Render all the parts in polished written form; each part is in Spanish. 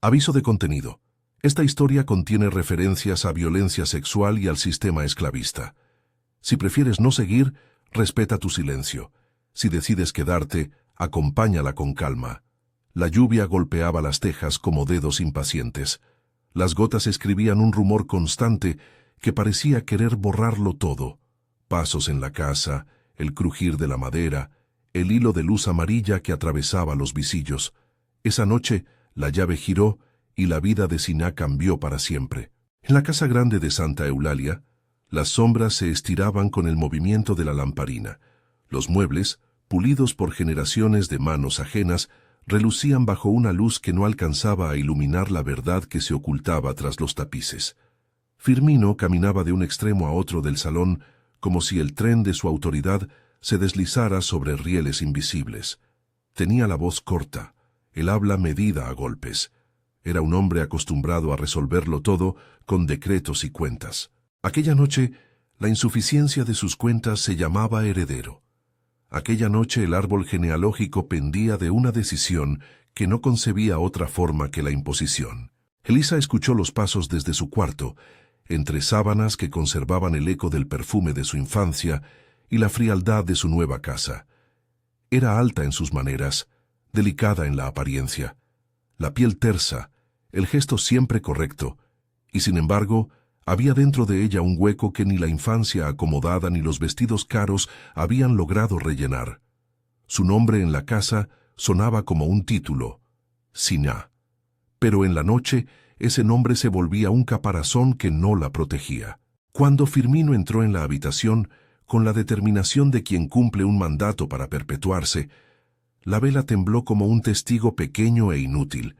Aviso de contenido. Esta historia contiene referencias a violencia sexual y al sistema esclavista. Si prefieres no seguir, respeta tu silencio. Si decides quedarte, acompáñala con calma. La lluvia golpeaba las tejas como dedos impacientes. Las gotas escribían un rumor constante que parecía querer borrarlo todo. Pasos en la casa, el crujir de la madera, el hilo de luz amarilla que atravesaba los visillos. Esa noche, la llave giró y la vida de Siná cambió para siempre. En la casa grande de Santa Eulalia, las sombras se estiraban con el movimiento de la lamparina. Los muebles, pulidos por generaciones de manos ajenas, relucían bajo una luz que no alcanzaba a iluminar la verdad que se ocultaba tras los tapices. Firmino caminaba de un extremo a otro del salón, como si el tren de su autoridad se deslizara sobre rieles invisibles. Tenía la voz corta, el habla medida a golpes. Era un hombre acostumbrado a resolverlo todo con decretos y cuentas. Aquella noche, la insuficiencia de sus cuentas se llamaba heredero. Aquella noche el árbol genealógico pendía de una decisión que no concebía otra forma que la imposición. Elisa escuchó los pasos desde su cuarto, entre sábanas que conservaban el eco del perfume de su infancia y la frialdad de su nueva casa. Era alta en sus maneras, delicada en la apariencia, la piel tersa, el gesto siempre correcto, y sin embargo, había dentro de ella un hueco que ni la infancia acomodada ni los vestidos caros habían logrado rellenar. Su nombre en la casa sonaba como un título, Siná. Pero en la noche, ese nombre se volvía un caparazón que no la protegía. Cuando Firmino entró en la habitación, con la determinación de quien cumple un mandato para perpetuarse, la vela tembló como un testigo pequeño e inútil.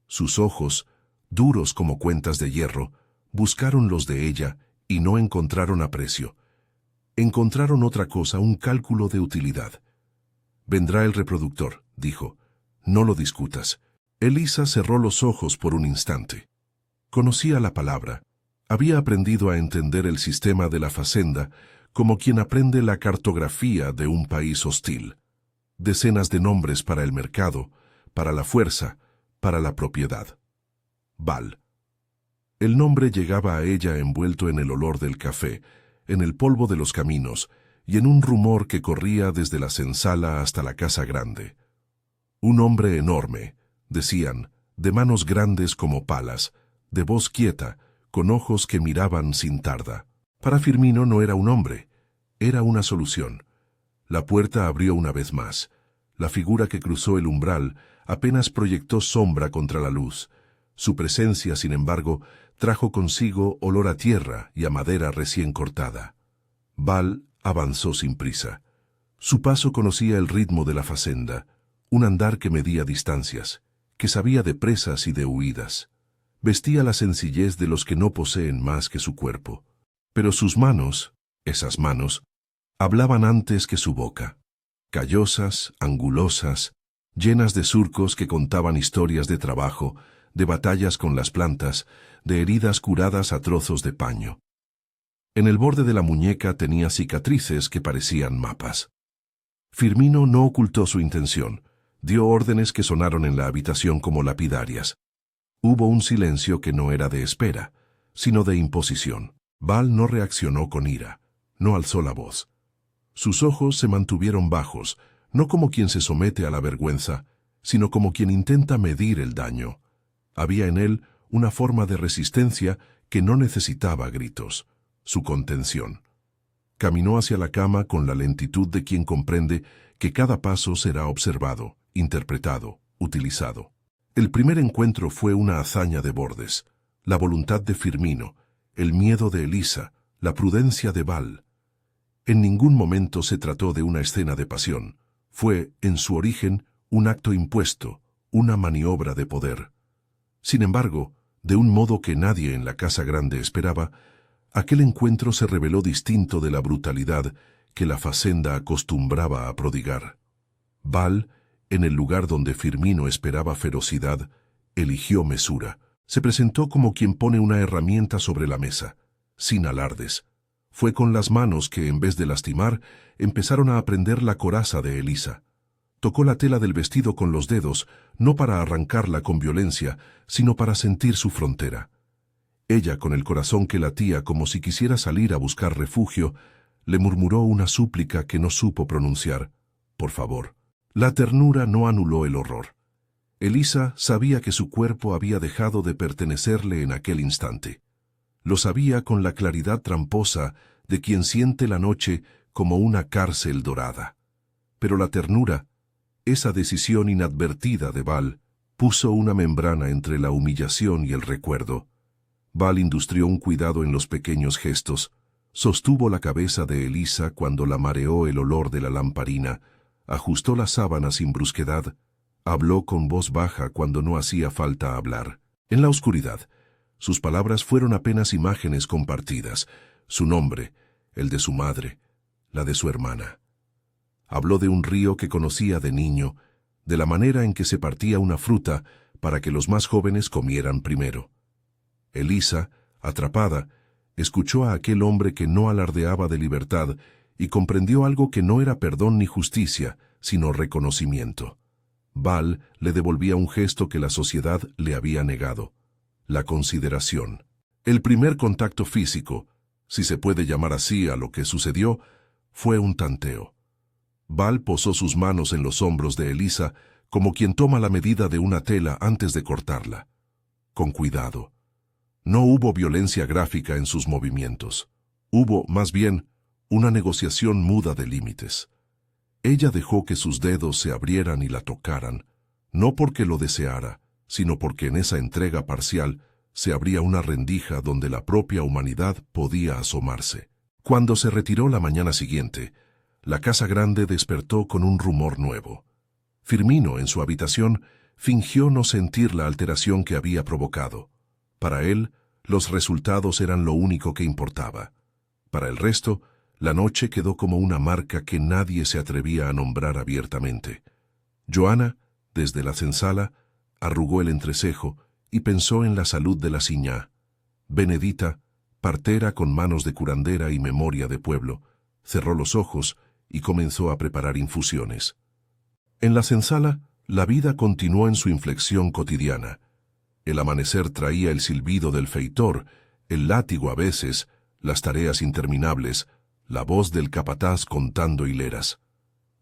Sus ojos, duros como cuentas de hierro, buscaron los de ella y no encontraron aprecio. Encontraron otra cosa, un cálculo de utilidad. «Vendrá el reproductor», dijo. «No lo discutas». Elisa cerró los ojos por un instante. Conocía la palabra. Había aprendido a entender el sistema de la facenda como quien aprende la cartografía de un país hostil. Decenas de nombres para el mercado, para la fuerza, para la propiedad. Val. El nombre llegaba a ella envuelto en el olor del café, en el polvo de los caminos y en un rumor que corría desde la senzala hasta la casa grande. Un hombre enorme, decían, de manos grandes como palas, de voz quieta, con ojos que miraban sin tarda. Para Firmino no era un hombre, era una solución. La puerta abrió una vez más. La figura que cruzó el umbral apenas proyectó sombra contra la luz. Su presencia, sin embargo, trajo consigo olor a tierra y a madera recién cortada. Val avanzó sin prisa. Su paso conocía el ritmo de la facenda, un andar que medía distancias, que sabía de presas y de huidas. Vestía la sencillez de los que no poseen más que su cuerpo. Pero sus manos, esas manos, hablaban antes que su boca. Callosas, angulosas, llenas de surcos que contaban historias de trabajo, de batallas con las plantas, de heridas curadas a trozos de paño. En el borde de la muñeca tenía cicatrices que parecían mapas. Firmino no ocultó su intención. Dio órdenes que sonaron en la habitación como lapidarias. Hubo un silencio que no era de espera, sino de imposición. Val no reaccionó con ira, no alzó la voz. Sus ojos se mantuvieron bajos, no como quien se somete a la vergüenza, sino como quien intenta medir el daño. Había en él una forma de resistencia que no necesitaba gritos, su contención. Caminó hacia la cama con la lentitud de quien comprende que cada paso será observado, interpretado, utilizado. El primer encuentro fue una hazaña de Bordes, la voluntad de Firmino, el miedo de Elisa, la prudencia de Val. En ningún momento se trató de una escena de pasión. Fue, en su origen, un acto impuesto, una maniobra de poder. Sin embargo, de un modo que nadie en la casa grande esperaba, aquel encuentro se reveló distinto de la brutalidad que la facenda acostumbraba a prodigar. Val, en el lugar donde Firmino esperaba ferocidad, eligió mesura. Se presentó como quien pone una herramienta sobre la mesa, sin alardes. Fue con las manos que, en vez de lastimar, empezaron a aprender la coraza de Elisa. Tocó la tela del vestido con los dedos, no para arrancarla con violencia, sino para sentir su frontera. Ella, con el corazón que latía como si quisiera salir a buscar refugio, le murmuró una súplica que no supo pronunciar. Por favor. La ternura no anuló el horror. Elisa sabía que su cuerpo había dejado de pertenecerle en aquel instante. Lo sabía con la claridad tramposa de quien siente la noche como una cárcel dorada. Pero la ternura, esa decisión inadvertida de Val, puso una membrana entre la humillación y el recuerdo. Val industrió un cuidado en los pequeños gestos, sostuvo la cabeza de Elisa cuando la mareó el olor de la lamparina, ajustó la sábana sin brusquedad, habló con voz baja cuando no hacía falta hablar. En la oscuridad, sus palabras fueron apenas imágenes compartidas, su nombre, el de su madre, la de su hermana. Habló de un río que conocía de niño, de la manera en que se partía una fruta para que los más jóvenes comieran primero. Elisa, atrapada, escuchó a aquel hombre que no alardeaba de libertad y comprendió algo que no era perdón ni justicia, sino reconocimiento. Val le devolvía un gesto que la sociedad le había negado: la consideración. El primer contacto físico, si se puede llamar así a lo que sucedió, fue un tanteo. Val posó sus manos en los hombros de Elisa como quien toma la medida de una tela antes de cortarla. Con cuidado. No hubo violencia gráfica en sus movimientos. Hubo, más bien, una negociación muda de límites. Ella dejó que sus dedos se abrieran y la tocaran, no porque lo deseara, sino porque en esa entrega parcial se abría una rendija donde la propia humanidad podía asomarse. Cuando se retiró la mañana siguiente, la casa grande despertó con un rumor nuevo. Firmino, en su habitación, fingió no sentir la alteración que había provocado. Para él, los resultados eran lo único que importaba. Para el resto, la noche quedó como una marca que nadie se atrevía a nombrar abiertamente. Joana, desde la senzala, arrugó el entrecejo y pensó en la salud de la siñá. Benedita, partera con manos de curandera y memoria de pueblo, cerró los ojos y comenzó a preparar infusiones. En la senzala, la vida continuó en su inflexión cotidiana. El amanecer traía el silbido del feitor, el látigo a veces, las tareas interminables, la voz del capataz contando hileras.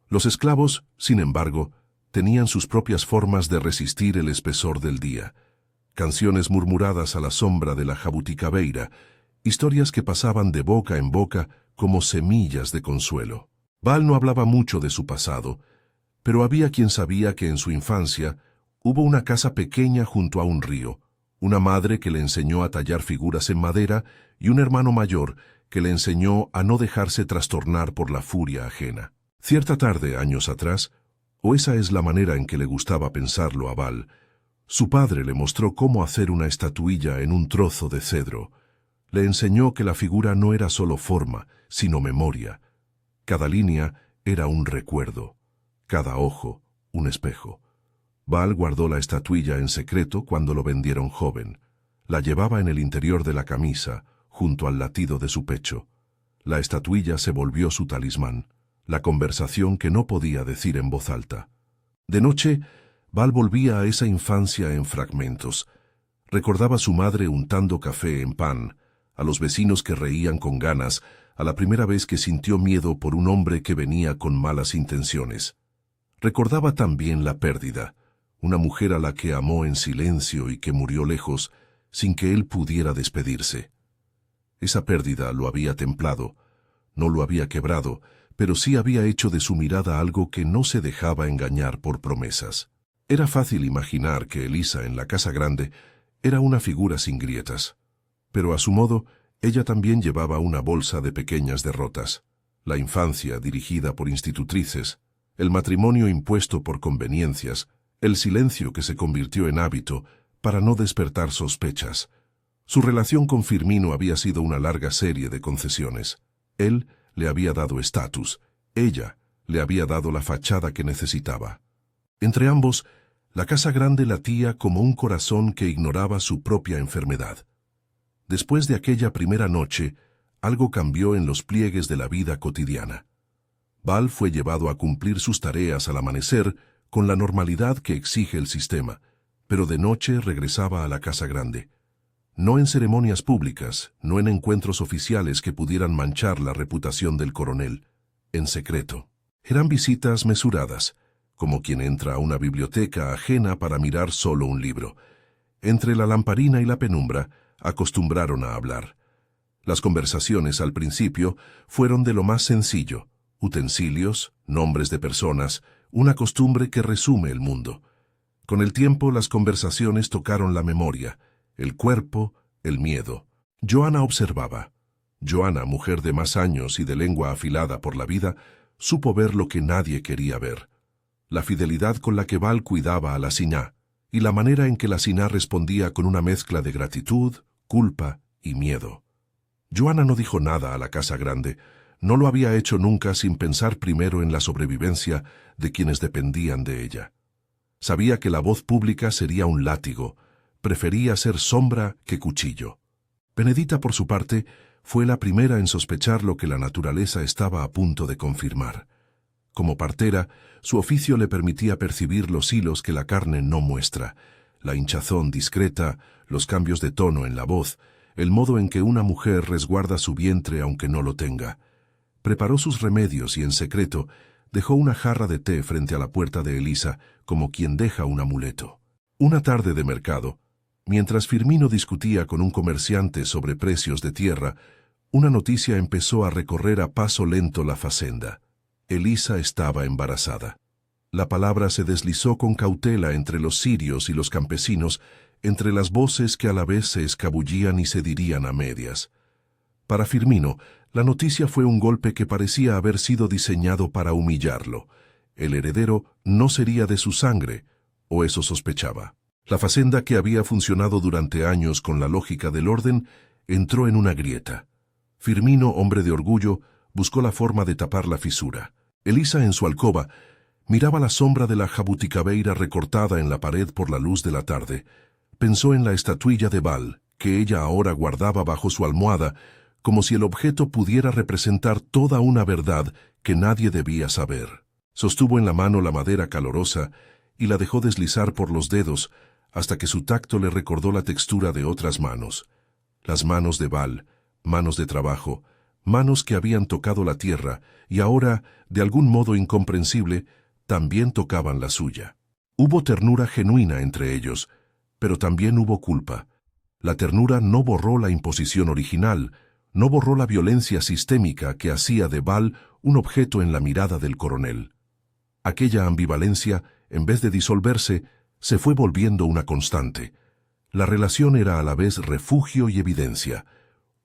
Los esclavos, sin embargo, tenían sus propias formas de resistir el espesor del día. Canciones murmuradas a la sombra de la jabuticabeira, historias que pasaban de boca en boca como semillas de consuelo. Val no hablaba mucho de su pasado, pero había quien sabía que en su infancia hubo una casa pequeña junto a un río, una madre que le enseñó a tallar figuras en madera y un hermano mayor que le enseñó a no dejarse trastornar por la furia ajena. Cierta tarde, años atrás, o esa es la manera en que le gustaba pensarlo a Val, su padre le mostró cómo hacer una estatuilla en un trozo de cedro. Le enseñó que la figura no era solo forma, sino memoria. Cada línea era un recuerdo, cada ojo un espejo. Val guardó la estatuilla en secreto cuando lo vendieron joven. La llevaba en el interior de la camisa, junto al latido de su pecho. La estatuilla se volvió su talismán, la conversación que no podía decir en voz alta. De noche, Val volvía a esa infancia en fragmentos. Recordaba a su madre untando café en pan, a los vecinos que reían con ganas, a la primera vez que sintió miedo por un hombre que venía con malas intenciones. Recordaba también la pérdida, una mujer a la que amó en silencio y que murió lejos, sin que él pudiera despedirse. Esa pérdida lo había templado, no lo había quebrado, pero sí había hecho de su mirada algo que no se dejaba engañar por promesas. Era fácil imaginar que Elisa en la casa grande era una figura sin grietas, pero a su modo ella también llevaba una bolsa de pequeñas derrotas. La infancia dirigida por institutrices, el matrimonio impuesto por conveniencias, el silencio que se convirtió en hábito para no despertar sospechas. Su relación con Firmino había sido una larga serie de concesiones. Él le había dado estatus, ella le había dado la fachada que necesitaba. Entre ambos, la casa grande latía como un corazón que ignoraba su propia enfermedad. Después de aquella primera noche, algo cambió en los pliegues de la vida cotidiana. Val fue llevado a cumplir sus tareas al amanecer con la normalidad que exige el sistema, pero de noche regresaba a la casa grande. No en ceremonias públicas, no en encuentros oficiales que pudieran manchar la reputación del coronel, en secreto. Eran visitas mesuradas, como quien entra a una biblioteca ajena para mirar solo un libro. Entre la lamparina y la penumbra, acostumbraron a hablar. Las conversaciones al principio fueron de lo más sencillo: utensilios, nombres de personas, una costumbre que resume el mundo. Con el tiempo las conversaciones tocaron la memoria, el cuerpo, el miedo. Joanna observaba. Joanna, mujer de más años y de lengua afilada por la vida, supo ver lo que nadie quería ver: la fidelidad con la que Val cuidaba a la Siná, y la manera en que la Siná respondía con una mezcla de gratitud, culpa y miedo. Joanna no dijo nada a la casa grande. No lo había hecho nunca sin pensar primero en la sobrevivencia de quienes dependían de ella. Sabía que la voz pública sería un látigo. Prefería ser sombra que cuchillo. Benedita, por su parte, fue la primera en sospechar lo que la naturaleza estaba a punto de confirmar. Como partera, su oficio le permitía percibir los hilos que la carne no muestra: la hinchazón discreta, los cambios de tono en la voz, el modo en que una mujer resguarda su vientre aunque no lo tenga. Preparó sus remedios y en secreto dejó una jarra de té frente a la puerta de Elisa, como quien deja un amuleto. Una tarde de mercado, mientras Firmino discutía con un comerciante sobre precios de tierra, una noticia empezó a recorrer a paso lento la facenda. Elisa estaba embarazada. La palabra se deslizó con cautela entre los cirios y los campesinos, entre las voces que a la vez se escabullían y se dirían a medias. Para Firmino, la noticia fue un golpe que parecía haber sido diseñado para humillarlo. El heredero no sería de su sangre, o eso sospechaba. La facenda, que había funcionado durante años con la lógica del orden, entró en una grieta. Firmino, hombre de orgullo, buscó la forma de tapar la fisura. Elisa, en su alcoba, miraba la sombra de la jabuticabeira recortada en la pared por la luz de la tarde. Pensó en la estatuilla de Val, que ella ahora guardaba bajo su almohada, como si el objeto pudiera representar toda una verdad que nadie debía saber. Sostuvo en la mano la madera calorosa y la dejó deslizar por los dedos hasta que su tacto le recordó la textura de otras manos. Las manos de Val, manos de trabajo, manos que habían tocado la tierra y ahora, de algún modo incomprensible, también tocaban la suya. Hubo ternura genuina entre ellos, pero también hubo culpa. La ternura no borró la imposición original, no borró la violencia sistémica que hacía de Val un objeto en la mirada del coronel. Aquella ambivalencia, en vez de disolverse, se fue volviendo una constante. La relación era a la vez refugio y evidencia,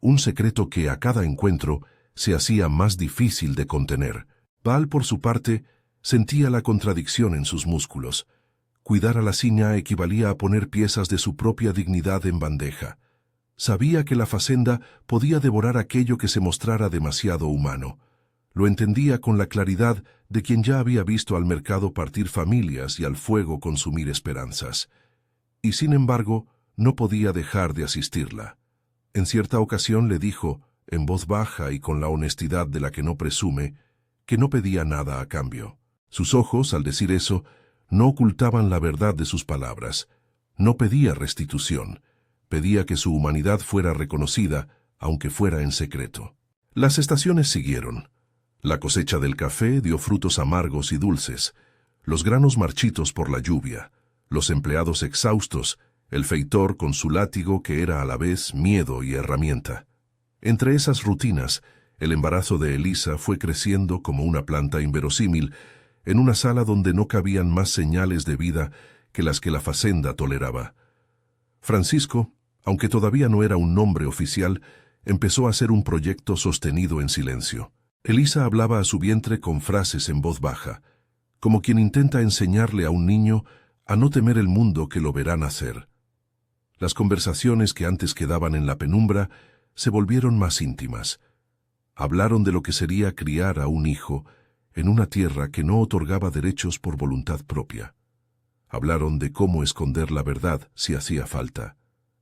un secreto que a cada encuentro se hacía más difícil de contener. Val, por su parte, sentía la contradicción en sus músculos. Cuidar a la Siná equivalía a poner piezas de su propia dignidad en bandeja. Sabía que la facenda podía devorar aquello que se mostrara demasiado humano. Lo entendía con la claridad de quien ya había visto al mercado partir familias y al fuego consumir esperanzas. Y sin embargo, no podía dejar de asistirla. En cierta ocasión le dijo, en voz baja y con la honestidad de la que no presume, que no pedía nada a cambio. Sus ojos, al decir eso, no ocultaban la verdad de sus palabras. No pedía restitución. Pedía que su humanidad fuera reconocida, aunque fuera en secreto. Las estaciones siguieron. La cosecha del café dio frutos amargos y dulces, los granos marchitos por la lluvia, los empleados exhaustos, el feitor con su látigo que era a la vez miedo y herramienta. Entre esas rutinas, el embarazo de Elisa fue creciendo como una planta inverosímil en una sala donde no cabían más señales de vida que las que la facenda toleraba. Francisco, aunque todavía no era un nombre oficial, empezó a hacer un proyecto sostenido en silencio. Elisa hablaba a su vientre con frases en voz baja, como quien intenta enseñarle a un niño a no temer el mundo que lo verá nacer. Las conversaciones que antes quedaban en la penumbra se volvieron más íntimas. Hablaron de lo que sería criar a un hijo en una tierra que no otorgaba derechos por voluntad propia. Hablaron de cómo esconder la verdad si hacía falta,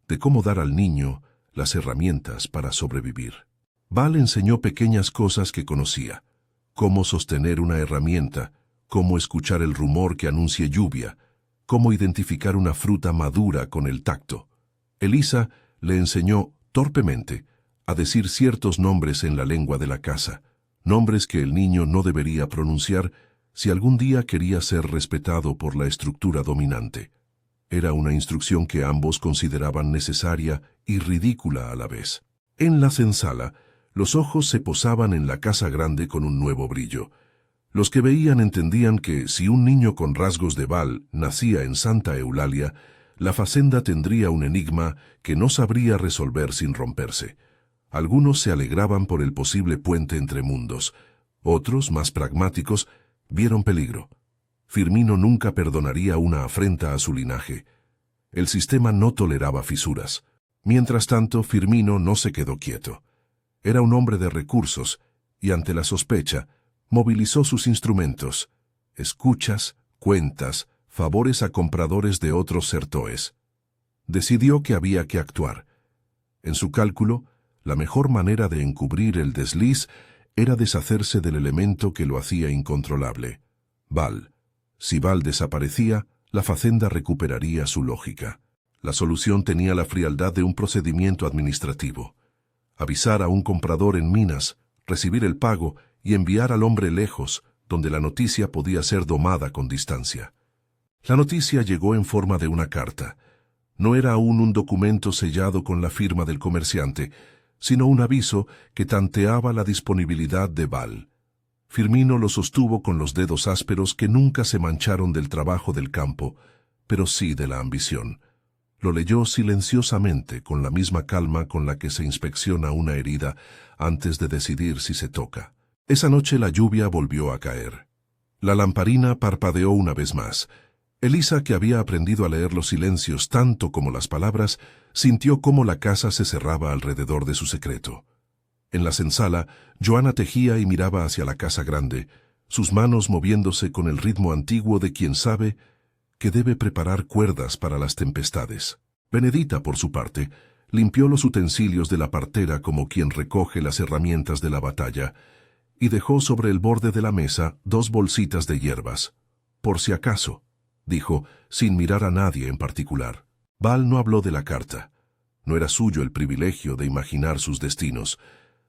de cómo dar al niño las herramientas para sobrevivir. Val enseñó pequeñas cosas que conocía: cómo sostener una herramienta, cómo escuchar el rumor que anuncie lluvia, cómo identificar una fruta madura con el tacto. Elisa le enseñó, torpemente, a decir ciertos nombres en la lengua de la casa, nombres que el niño no debería pronunciar si algún día quería ser respetado por la estructura dominante. Era una instrucción que ambos consideraban necesaria y ridícula a la vez. En la senzala, los ojos se posaban en la casa grande con un nuevo brillo. Los que veían entendían que si un niño con rasgos de Val nacía en Santa Eulalia, la facenda tendría un enigma que no sabría resolver sin romperse. Algunos se alegraban por el posible puente entre mundos. Otros, más pragmáticos, vieron peligro. Firmino nunca perdonaría una afrenta a su linaje. El sistema no toleraba fisuras. Mientras tanto, Firmino no se quedó quieto. Era un hombre de recursos, y ante la sospecha, movilizó sus instrumentos: escuchas, cuentas, favores a compradores de otros sertoes. Decidió que había que actuar. En su cálculo, la mejor manera de encubrir el desliz era deshacerse del elemento que lo hacía incontrolable: Val. Si Val desaparecía, la facenda recuperaría su lógica. La solución tenía la frialdad de un procedimiento administrativo: avisar a un comprador en Minas, recibir el pago y enviar al hombre lejos, donde la noticia podía ser domada con distancia. La noticia llegó en forma de una carta. No era aún un documento sellado con la firma del comerciante, sino un aviso que tanteaba la disponibilidad de Val. Firmino lo sostuvo con los dedos ásperos que nunca se mancharon del trabajo del campo, pero sí de la ambición. Lo leyó silenciosamente, con la misma calma con la que se inspecciona una herida antes de decidir si se toca. Esa noche la lluvia volvió a caer. La lamparina parpadeó una vez más. Elisa, que había aprendido a leer los silencios tanto como las palabras, sintió cómo la casa se cerraba alrededor de su secreto. En la senzala, Joana tejía y miraba hacia la casa grande, sus manos moviéndose con el ritmo antiguo de quien sabe que debe preparar cuerdas para las tempestades. Benedita, por su parte, limpió los utensilios de la partera como quien recoge las herramientas de la batalla, y dejó sobre el borde de la mesa 2 bolsitas de hierbas. Por si acaso, dijo, sin mirar a nadie en particular. Val no habló de la carta. No era suyo el privilegio de imaginar sus destinos.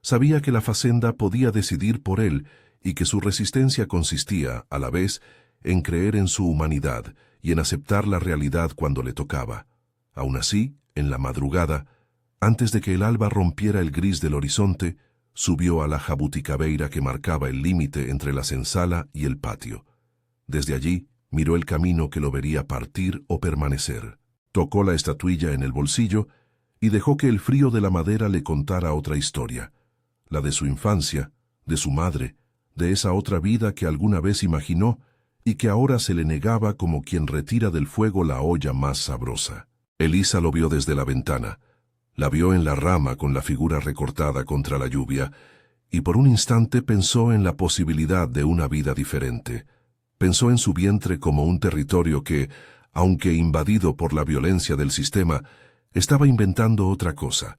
Sabía que la facenda podía decidir por él y que su resistencia consistía, a la vez, en creer en su humanidad y en aceptar la realidad cuando le tocaba. Aún así, en la madrugada, antes de que el alba rompiera el gris del horizonte, subió a la jabuticabeira que marcaba el límite entre la senzala y el patio. Desde allí, miró el camino que lo vería partir o permanecer. Tocó la estatuilla en el bolsillo y dejó que el frío de la madera le contara otra historia, la de su infancia, de su madre, de esa otra vida que alguna vez imaginó y que ahora se le negaba como quien retira del fuego la olla más sabrosa. Elisa lo vio desde la ventana, la vio en la rama con la figura recortada contra la lluvia, y por un instante pensó en la posibilidad de una vida diferente. Pensó en su vientre como un territorio que, aunque invadido por la violencia del sistema, estaba inventando otra cosa,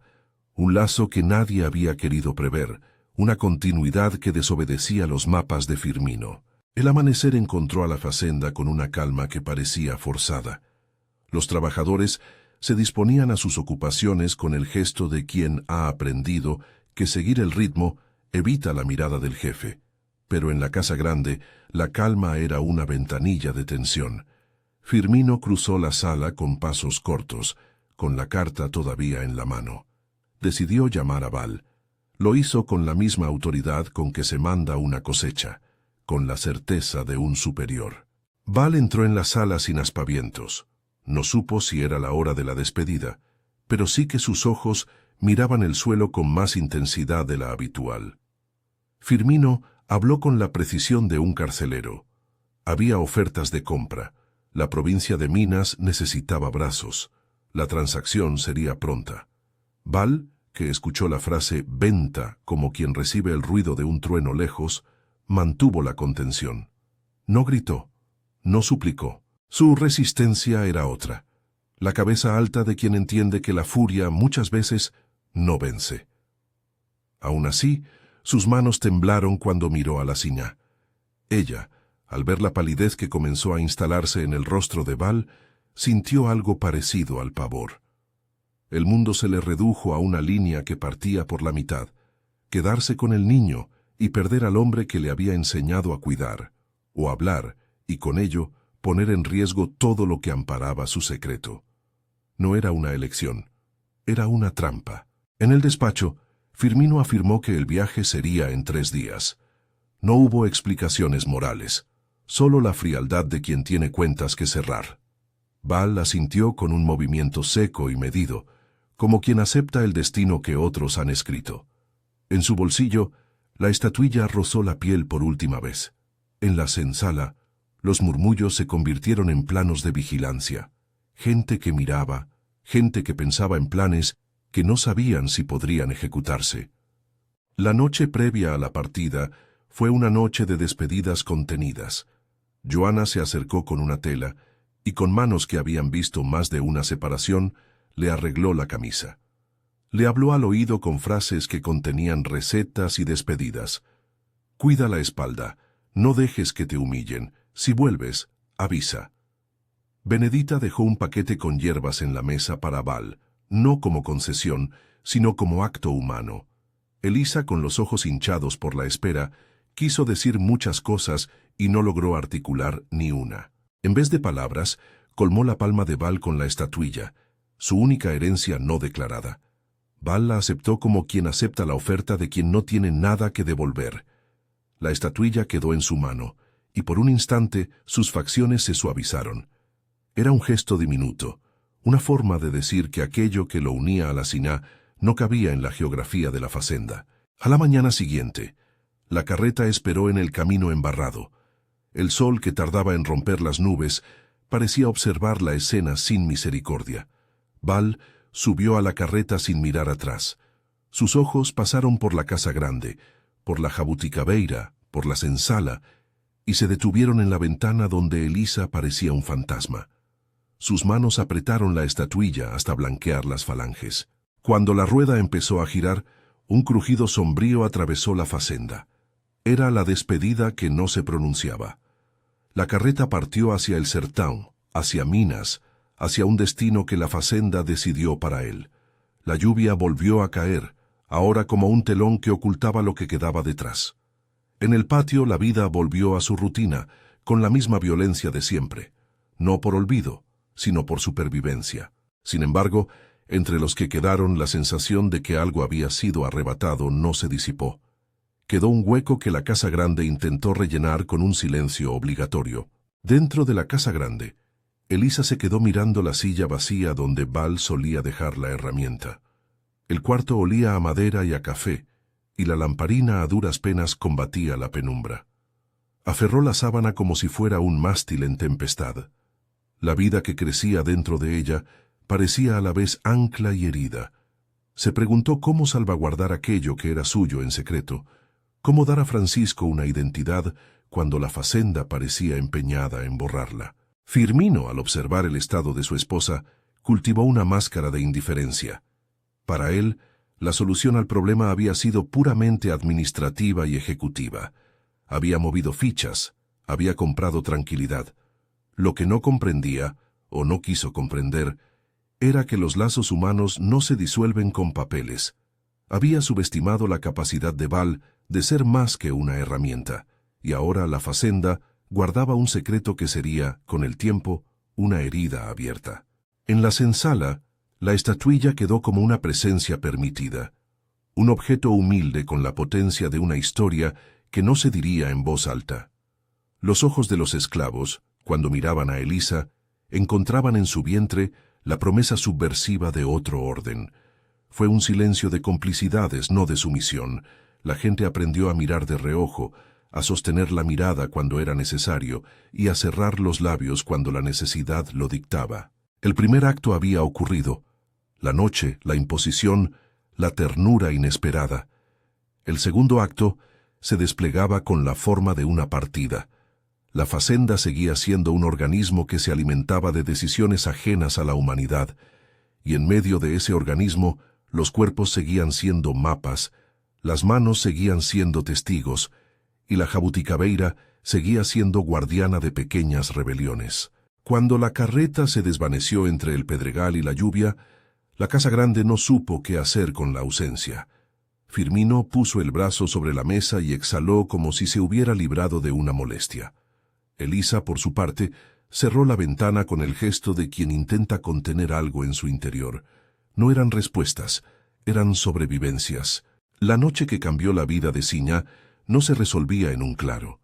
un lazo que nadie había querido prever, una continuidad que desobedecía los mapas de Firmino. El amanecer encontró a la facenda con una calma que parecía forzada. Los trabajadores se disponían a sus ocupaciones con el gesto de quien ha aprendido que seguir el ritmo evita la mirada del jefe. Pero en la casa grande, la calma era una ventanilla de tensión. Firmino cruzó la sala con pasos cortos, con la carta todavía en la mano. Decidió llamar a Val. Lo hizo con la misma autoridad con que se manda una cosecha, con la certeza de un superior. Val entró en la sala sin aspavientos. No supo si era la hora de la despedida, pero sí que sus ojos miraban el suelo con más intensidad de la habitual. Firmino habló con la precisión de un carcelero. Había ofertas de compra. La provincia de Minas necesitaba brazos. La transacción sería pronta. Val, que escuchó la frase «venta» como quien recibe el ruido de un trueno lejos, mantuvo la contención. No gritó, no suplicó. Su resistencia era otra. La cabeza alta de quien entiende que la furia muchas veces no vence. Aún así, Sus manos temblaron cuando miró a la Siñá. Ella, al ver la palidez que comenzó a instalarse en el rostro de Val, sintió algo parecido al pavor. El mundo se le redujo a una línea que partía por la mitad, quedarse con el niño y perder al hombre que le había enseñado a cuidar, o hablar, y con ello poner en riesgo todo lo que amparaba su secreto. No era una elección, era una trampa. En el despacho, Firmino afirmó que el viaje sería en 3 días. No hubo explicaciones morales, solo la frialdad de quien tiene cuentas que cerrar. Val asintió con un movimiento seco y medido, como quien acepta el destino que otros han escrito. En su bolsillo, la estatuilla rozó la piel por última vez. En la senzala, los murmullos se convirtieron en planos de vigilancia. Gente que miraba, gente que pensaba en planes que no sabían si podrían ejecutarse. La noche previa a la partida fue una noche de despedidas contenidas. Joana se acercó con una tela y con manos que habían visto más de una separación, le arregló la camisa. Le habló al oído con frases que contenían recetas y despedidas. Cuida la espalda, no dejes que te humillen, si vuelves, avisa. Benedita dejó un paquete con hierbas en la mesa para Val, no como concesión, sino como acto humano. Elisa, con los ojos hinchados por la espera, quiso decir muchas cosas y no logró articular ni una. En vez de palabras, colmó la palma de Val con la estatuilla, su única herencia no declarada. Val la aceptó como quien acepta la oferta de quien no tiene nada que devolver. La estatuilla quedó en su mano, y por un instante sus facciones se suavizaron. Era un gesto diminuto, una forma de decir que aquello que lo unía a la Siná no cabía en la geografía de la facenda. A la mañana siguiente, la carreta esperó en el camino embarrado. El sol, que tardaba en romper las nubes, parecía observar la escena sin misericordia. Val subió a la carreta sin mirar atrás. Sus ojos pasaron por la casa grande, por la Jabuticabeira, por la senzala, y se detuvieron en la ventana donde Elisa parecía un fantasma. Sus manos apretaron la estatuilla hasta blanquear las falanges. Cuando la rueda empezó a girar, un crujido sombrío atravesó la facenda. Era la despedida que no se pronunciaba. La carreta partió hacia el sertão, hacia Minas, hacia un destino que la facenda decidió para él. La lluvia volvió a caer, ahora como un telón que ocultaba lo que quedaba detrás. En el patio la vida volvió a su rutina, con la misma violencia de siempre, no por olvido, sino por supervivencia. Sin embargo, entre los que quedaron, la sensación de que algo había sido arrebatado no se disipó. Quedó un hueco que la casa grande intentó rellenar con un silencio obligatorio. Dentro de la casa grande, Elisa se quedó mirando la silla vacía donde Val solía dejar la herramienta. El cuarto olía a madera y a café, y la lamparina a duras penas combatía la penumbra. Aferró la sábana como si fuera un mástil en tempestad. La vida que crecía dentro de ella parecía a la vez ancla y herida. Se preguntó cómo salvaguardar aquello que era suyo en secreto, cómo dar a Francisco una identidad cuando la facenda parecía empeñada en borrarla. Firmino, al observar el estado de su esposa, cultivó una máscara de indiferencia. Para él, la solución al problema había sido puramente administrativa y ejecutiva. Había movido fichas, había comprado tranquilidad. Lo que no comprendía, o no quiso comprender, era que los lazos humanos no se disuelven con papeles. Había subestimado la capacidad de Val de ser más que una herramienta, y ahora la facenda guardaba un secreto que sería, con el tiempo, una herida abierta. En la senzala, la estatuilla quedó como una presencia permitida, un objeto humilde con la potencia de una historia que no se diría en voz alta. Los ojos de los esclavos, cuando miraban a Elisa, encontraban en su vientre la promesa subversiva de otro orden. Fue un silencio de complicidades, no de sumisión. La gente aprendió a mirar de reojo, a sostener la mirada cuando era necesario y a cerrar los labios cuando la necesidad lo dictaba. El primer acto había ocurrido. La noche, la imposición, la ternura inesperada. El segundo acto se desplegaba con la forma de una partida. La facenda seguía siendo un organismo que se alimentaba de decisiones ajenas a la humanidad, y en medio de ese organismo los cuerpos seguían siendo mapas, Las manos seguían siendo testigos, y la jabuticabeira seguía siendo guardiana de pequeñas rebeliones. Cuando la carreta se desvaneció entre el pedregal y la lluvia, la casa grande no supo qué hacer con la ausencia. Firmino puso el brazo sobre la mesa y exhaló como si se hubiera librado de una molestia. Elisa, por su parte, cerró la ventana con el gesto de quien intenta contener algo en su interior. No eran respuestas, eran sobrevivencias. La noche que cambió la vida de Siña no se resolvía en un claro.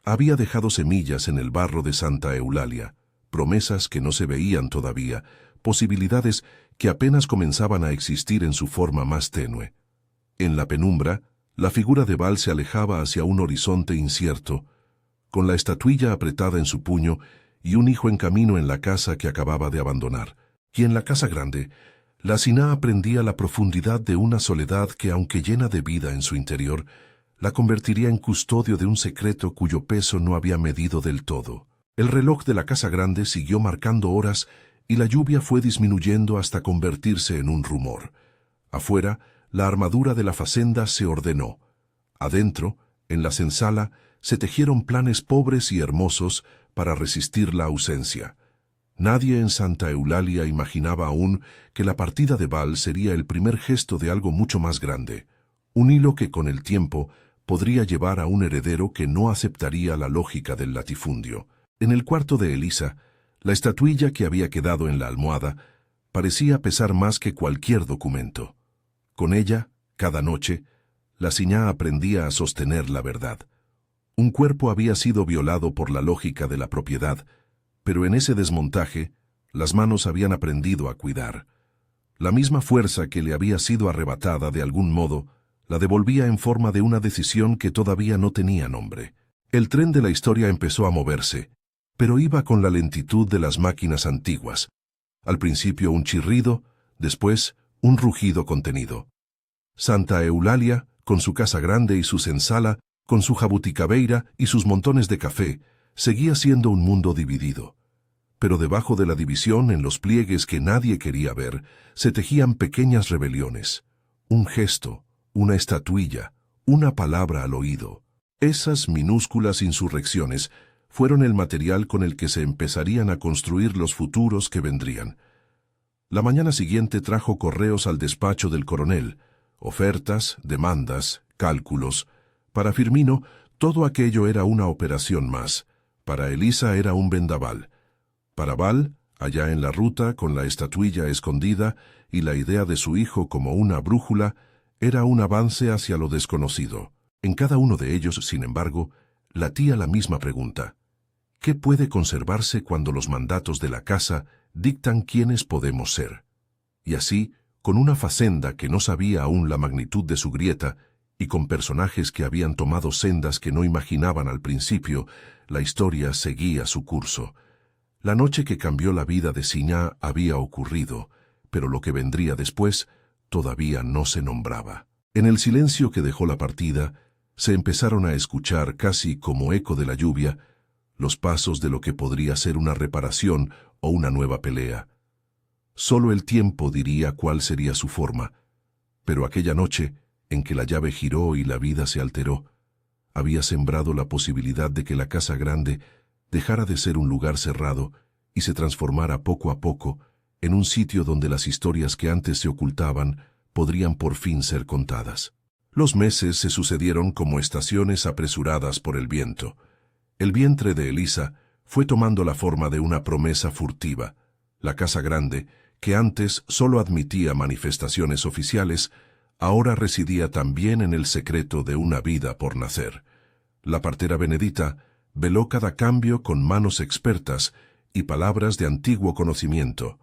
Había dejado semillas en el barro de Santa Eulalia, promesas que no se veían todavía, posibilidades que apenas comenzaban a existir en su forma más tenue. En la penumbra, la figura de Val se alejaba hacia un horizonte incierto, con la estatuilla apretada en su puño y un hijo en camino en la casa que acababa de abandonar. Y en la casa grande, la Siná aprendía la profundidad de una soledad que, aunque llena de vida en su interior, la convertiría en custodio de un secreto cuyo peso no había medido del todo. El reloj de la casa grande siguió marcando horas y la lluvia fue disminuyendo hasta convertirse en un rumor. Afuera, la armadura de la facenda se ordenó. Adentro, en la senzala, se tejieron planes pobres y hermosos para resistir la ausencia. Nadie en Santa Eulalia imaginaba aún que la partida de Val sería el primer gesto de algo mucho más grande, un hilo que con el tiempo podría llevar a un heredero que no aceptaría la lógica del latifundio. En el cuarto de Elisa, la estatuilla que había quedado en la almohada parecía pesar más que cualquier documento. Con ella, cada noche, la Siñá aprendía a sostener la verdad. Un cuerpo había sido violado por la lógica de la propiedad, pero en ese desmontaje, las manos habían aprendido a cuidar. La misma fuerza que le había sido arrebatada de algún modo, la devolvía en forma de una decisión que todavía no tenía nombre. El tren de la historia empezó a moverse, pero iba con la lentitud de las máquinas antiguas. Al principio un chirrido, después un rugido contenido. Santa Eulalia, con su casa grande y su senzala, con su jabuticabeira y sus montones de café, seguía siendo un mundo dividido. Pero debajo de la división, en los pliegues que nadie quería ver, se tejían pequeñas rebeliones. Un gesto, una estatuilla, una palabra al oído. Esas minúsculas insurrecciones fueron el material con el que se empezarían a construir los futuros que vendrían. La mañana siguiente trajo correos al despacho del coronel, ofertas, demandas, cálculos. Para Firmino, todo aquello era una operación más. Para Elisa era un vendaval. Para Val, allá en la ruta, con la estatuilla escondida y la idea de su hijo como una brújula, era un avance hacia lo desconocido. En cada uno de ellos, sin embargo, latía la misma pregunta. ¿Qué puede conservarse cuando los mandatos de la casa dictan quiénes podemos ser? Y así, con una facenda que no sabía aún la magnitud de su grieta, y con personajes que habían tomado sendas que no imaginaban al principio, la historia seguía su curso. La noche que cambió la vida de Siñá había ocurrido, pero lo que vendría después todavía no se nombraba. En el silencio que dejó la partida, se empezaron a escuchar, casi como eco de la lluvia, los pasos de lo que podría ser una reparación o una nueva pelea. Solo el tiempo diría cuál sería su forma, pero aquella noche, en que la llave giró y la vida se alteró, había sembrado la posibilidad de que la casa grande dejara de ser un lugar cerrado y se transformara poco a poco en un sitio donde las historias que antes se ocultaban podrían por fin ser contadas. Los meses se sucedieron como estaciones apresuradas por el viento. El vientre de Elisa fue tomando la forma de una promesa furtiva. La casa grande, que antes solo admitía manifestaciones oficiales, ahora residía también en el secreto de una vida por nacer. La partera Benedita veló cada cambio con manos expertas y palabras de antiguo conocimiento.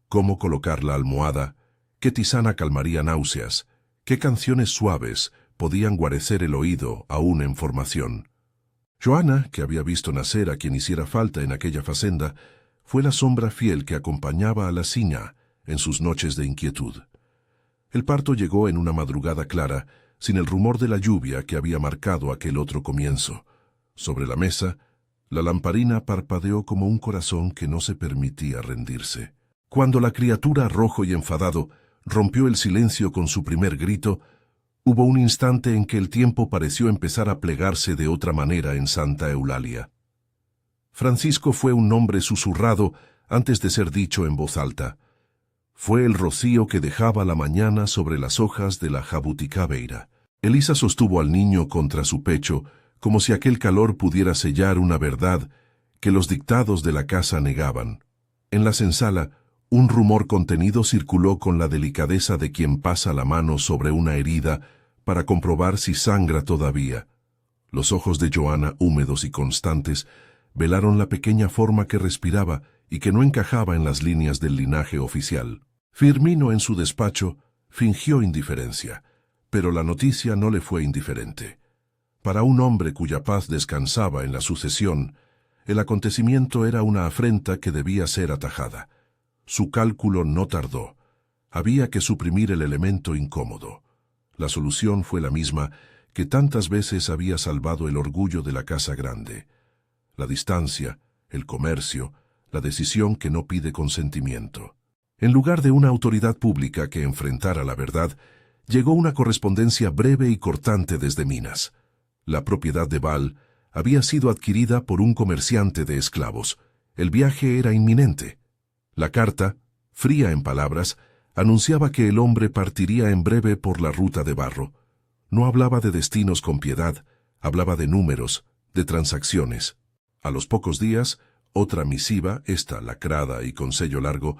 Cómo colocar la almohada, qué tisana calmaría náuseas, qué canciones suaves podían guarecer el oído aún en formación. Joana, que había visto nacer a quien hiciera falta en aquella facenda, fue la sombra fiel que acompañaba a la Siñá en sus noches de inquietud. El parto llegó en una madrugada clara, sin el rumor de la lluvia que había marcado aquel otro comienzo. Sobre la mesa, la lamparina parpadeó como un corazón que no se permitía rendirse. Cuando la criatura, rojo y enfadado, rompió el silencio con su primer grito, Hubo un instante en que el tiempo pareció empezar a plegarse de otra manera en Santa Eulalia. Francisco fue un nombre susurrado antes de ser dicho en voz alta. Fue el rocío que dejaba la mañana sobre las hojas de la jabuticabeira. Elisa sostuvo al niño contra su pecho, como si aquel calor pudiera sellar una verdad que los dictados de la casa negaban. En la senzala, un rumor contenido circuló con la delicadeza de quien pasa la mano sobre una herida para comprobar si sangra todavía. Los ojos de Joana, húmedos y constantes, velaron la pequeña forma que respiraba y que no encajaba en las líneas del linaje oficial. Firmino, en su despacho, fingió indiferencia, pero la noticia no le fue indiferente. Para un hombre cuya paz descansaba en la sucesión, el acontecimiento era una afrenta que debía ser atajada. Su cálculo no tardó. Había que suprimir el elemento incómodo. La solución fue la misma que tantas veces había salvado el orgullo de la casa grande. La distancia, el comercio, la decisión que no pide consentimiento. En lugar de una autoridad pública que enfrentara la verdad, llegó una correspondencia breve y cortante desde Minas. La propiedad de Val había sido adquirida por un comerciante de esclavos. El viaje era inminente. La carta, fría en palabras, anunciaba que el hombre partiría en breve por la ruta de barro. No hablaba de destinos con piedad, hablaba de números, de transacciones. A los pocos días, otra misiva, esta lacrada y con sello largo,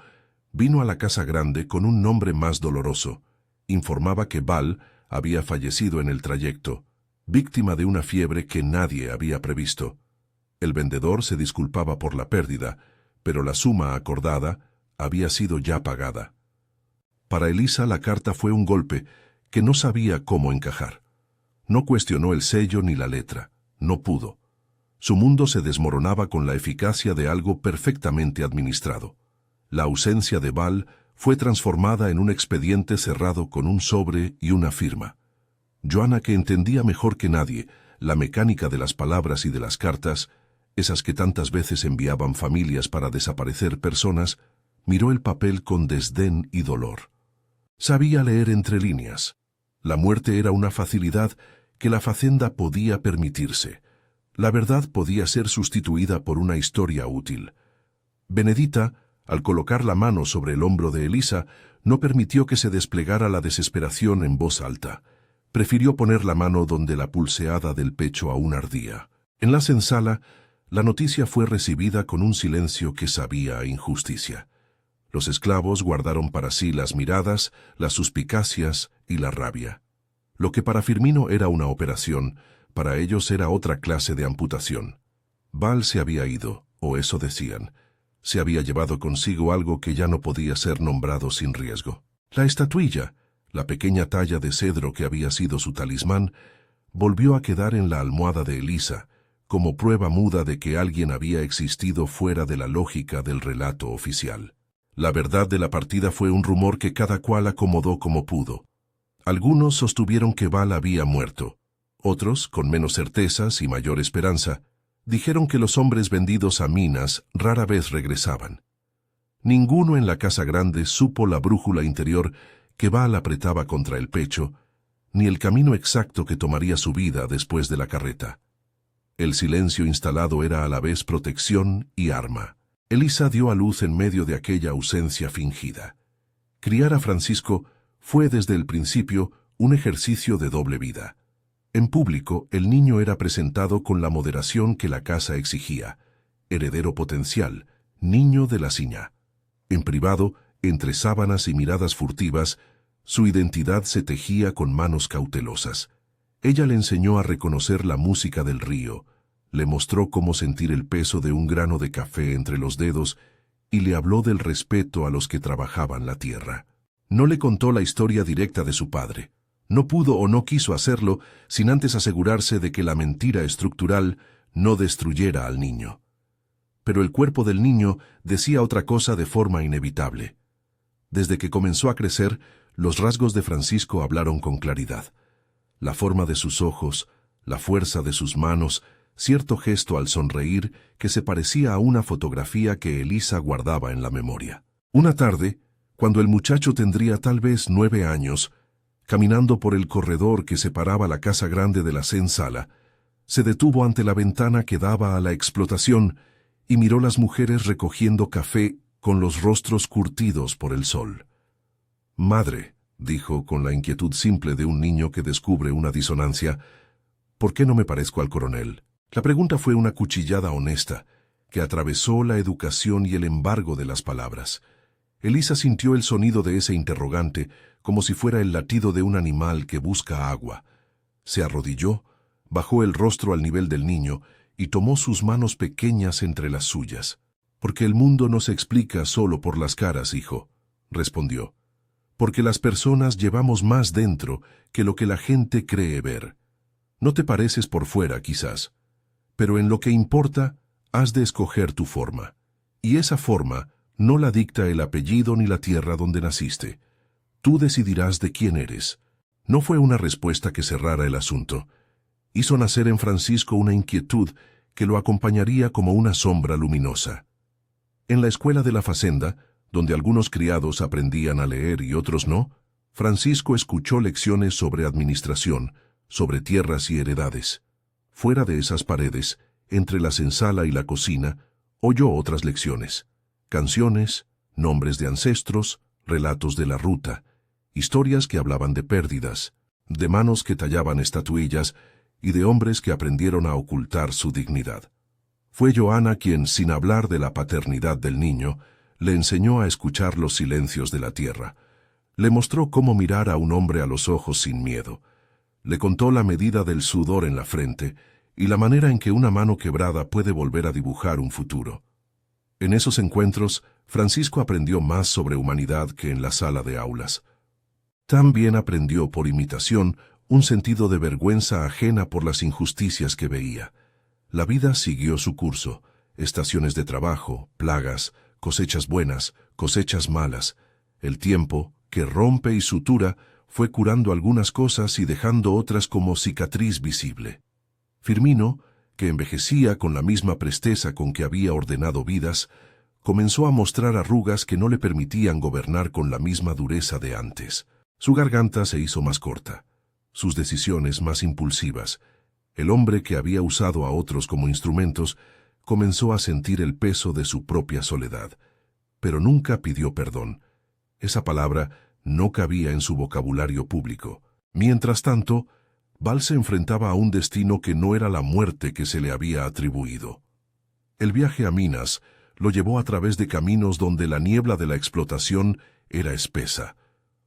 vino a la casa grande con un nombre más doloroso. Informaba que Val había fallecido en el trayecto, víctima de una fiebre que nadie había previsto. El vendedor se disculpaba por la pérdida, pero la suma acordada había sido ya pagada. Para Elisa la carta fue un golpe que no sabía cómo encajar. No cuestionó el sello ni la letra, no pudo. Su mundo se desmoronaba con la eficacia de algo perfectamente administrado. La ausencia de Val fue transformada en un expediente cerrado con un sobre y una firma. Joana, que entendía mejor que nadie la mecánica de las palabras y de las cartas, esas que tantas veces enviaban familias para desaparecer personas, miró el papel con desdén y dolor. Sabía leer entre líneas. La muerte era una facilidad que la facenda podía permitirse. La verdad podía ser sustituida por una historia útil. Benedita, al colocar la mano sobre el hombro de Elisa, no permitió que se desplegara la desesperación en voz alta. Prefirió poner la mano donde la pulseada del pecho aún ardía. En la senzala, la noticia fue recibida con un silencio que sabía a injusticia. Los esclavos guardaron para sí las miradas, las suspicacias y la rabia. Lo que para Firmino era una operación, para ellos era otra clase de amputación. Val se había ido, o eso decían. Se había llevado consigo algo que ya no podía ser nombrado sin riesgo. La estatuilla, la pequeña talla de cedro que había sido su talismán, volvió a quedar en la almohada de Elisa, como prueba muda de que alguien había existido fuera de la lógica del relato oficial. La verdad de la partida fue un rumor que cada cual acomodó como pudo. Algunos sostuvieron que Val había muerto. Otros, con menos certezas y mayor esperanza, dijeron que los hombres vendidos a Minas rara vez regresaban. Ninguno en la casa grande supo la brújula interior que Val apretaba contra el pecho, ni el camino exacto que tomaría su vida después de la carreta. El silencio instalado era a la vez protección y arma. Elisa dio a luz en medio de aquella ausencia fingida. Criar a Francisco fue desde el principio un ejercicio de doble vida. En público, el niño era presentado con la moderación que la casa exigía. Heredero potencial, niño de la ciña. En privado, entre sábanas y miradas furtivas, su identidad se tejía con manos cautelosas. Ella le enseñó a reconocer la música del río, le mostró cómo sentir el peso de un grano de café entre los dedos y le habló del respeto a los que trabajaban la tierra. No le contó la historia directa de su padre. No pudo o no quiso hacerlo sin antes asegurarse de que la mentira estructural no destruyera al niño. Pero el cuerpo del niño decía otra cosa de forma inevitable. Desde que comenzó a crecer, los rasgos de Francisco hablaron con claridad. La forma de sus ojos, la fuerza de sus manos, cierto gesto al sonreír que se parecía a una fotografía que Elisa guardaba en la memoria. Una tarde, cuando el muchacho tendría tal vez 9 años, Caminando por el corredor que separaba la casa grande de la sala, se detuvo ante la ventana que daba a la explotación y miró las mujeres recogiendo café con los rostros curtidos por el sol. «Madre», dijo con la inquietud simple de un niño que descubre una disonancia, «¿por qué no me parezco al coronel?». La pregunta fue una cuchillada honesta, que atravesó la educación y el embargo de las palabras. Elisa sintió el sonido de ese interrogante como si fuera el latido de un animal que busca agua. Se arrodilló, bajó el rostro al nivel del niño y tomó sus manos pequeñas entre las suyas. «Porque el mundo no se explica solo por las caras, hijo», respondió. «Porque las personas llevamos más dentro que lo que la gente cree ver. No te pareces por fuera, quizás, pero en lo que importa, has de escoger tu forma. Y esa forma no la dicta el apellido ni la tierra donde naciste. Tú decidirás de quién eres». No fue una respuesta que cerrara el asunto. Hizo nacer en Francisco una inquietud que lo acompañaría como una sombra luminosa. En la escuela de la fazenda, donde algunos criados aprendían a leer y otros no, Francisco escuchó lecciones sobre administración, sobre tierras y heredades. Fuera de esas paredes, entre la sala y la cocina, oyó otras lecciones: canciones, nombres de ancestros, relatos de la ruta, historias que hablaban de pérdidas, de manos que tallaban estatuillas y de hombres que aprendieron a ocultar su dignidad. Fue Joana quien, sin hablar de la paternidad del niño, le enseñó a escuchar los silencios de la tierra. Le mostró cómo mirar a un hombre a los ojos sin miedo. Le contó la medida del sudor en la frente y la manera en que una mano quebrada puede volver a dibujar un futuro. En esos encuentros, Francisco aprendió más sobre humanidad que en la sala de aulas. También aprendió por imitación un sentido de vergüenza ajena por las injusticias que veía. La vida siguió su curso: estaciones de trabajo, plagas, cosechas buenas, cosechas malas. El tiempo, que rompe y sutura, fue curando algunas cosas y dejando otras como cicatriz visible. Firmino, que envejecía con la misma presteza con que había ordenado vidas, comenzó a mostrar arrugas que no le permitían gobernar con la misma dureza de antes. Su garganta se hizo más corta, sus decisiones más impulsivas. El hombre que había usado a otros como instrumentos comenzó a sentir el peso de su propia soledad, pero nunca pidió perdón. Esa palabra no cabía en su vocabulario público. Mientras tanto, Val se enfrentaba a un destino que no era la muerte que se le había atribuido. El viaje a Minas lo llevó a través de caminos donde la niebla de la explotación era espesa.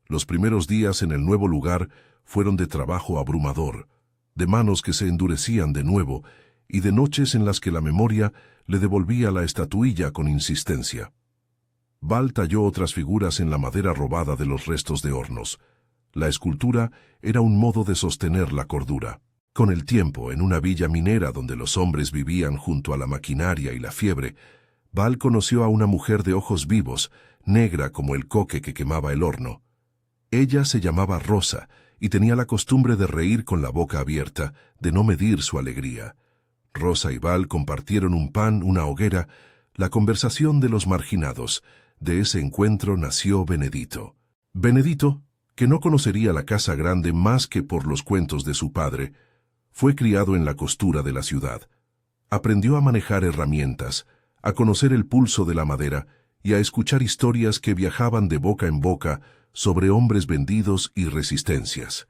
Los primeros días en el nuevo lugar fueron de trabajo abrumador, de manos que se endurecían de nuevo y de noches en las que la memoria le devolvía la estatuilla con insistencia. Val talló otras figuras en la madera robada de los restos de hornos. La escultura era un modo de sostener la cordura. Con el tiempo, en una villa minera donde los hombres vivían junto a la maquinaria y la fiebre, Val conoció a una mujer de ojos vivos, negra como el coque que quemaba el horno. Ella se llamaba Rosa y tenía la costumbre de reír con la boca abierta, de no medir su alegría. Rosa y Val compartieron un pan, una hoguera, la conversación de los marginados. De ese encuentro nació Benedito. Benedito, que no conocería la casa grande más que por los cuentos de su padre, fue criado en la costura de la ciudad. Aprendió a manejar herramientas, a conocer el pulso de la madera y a escuchar historias que viajaban de boca en boca sobre hombres vendidos y resistencias.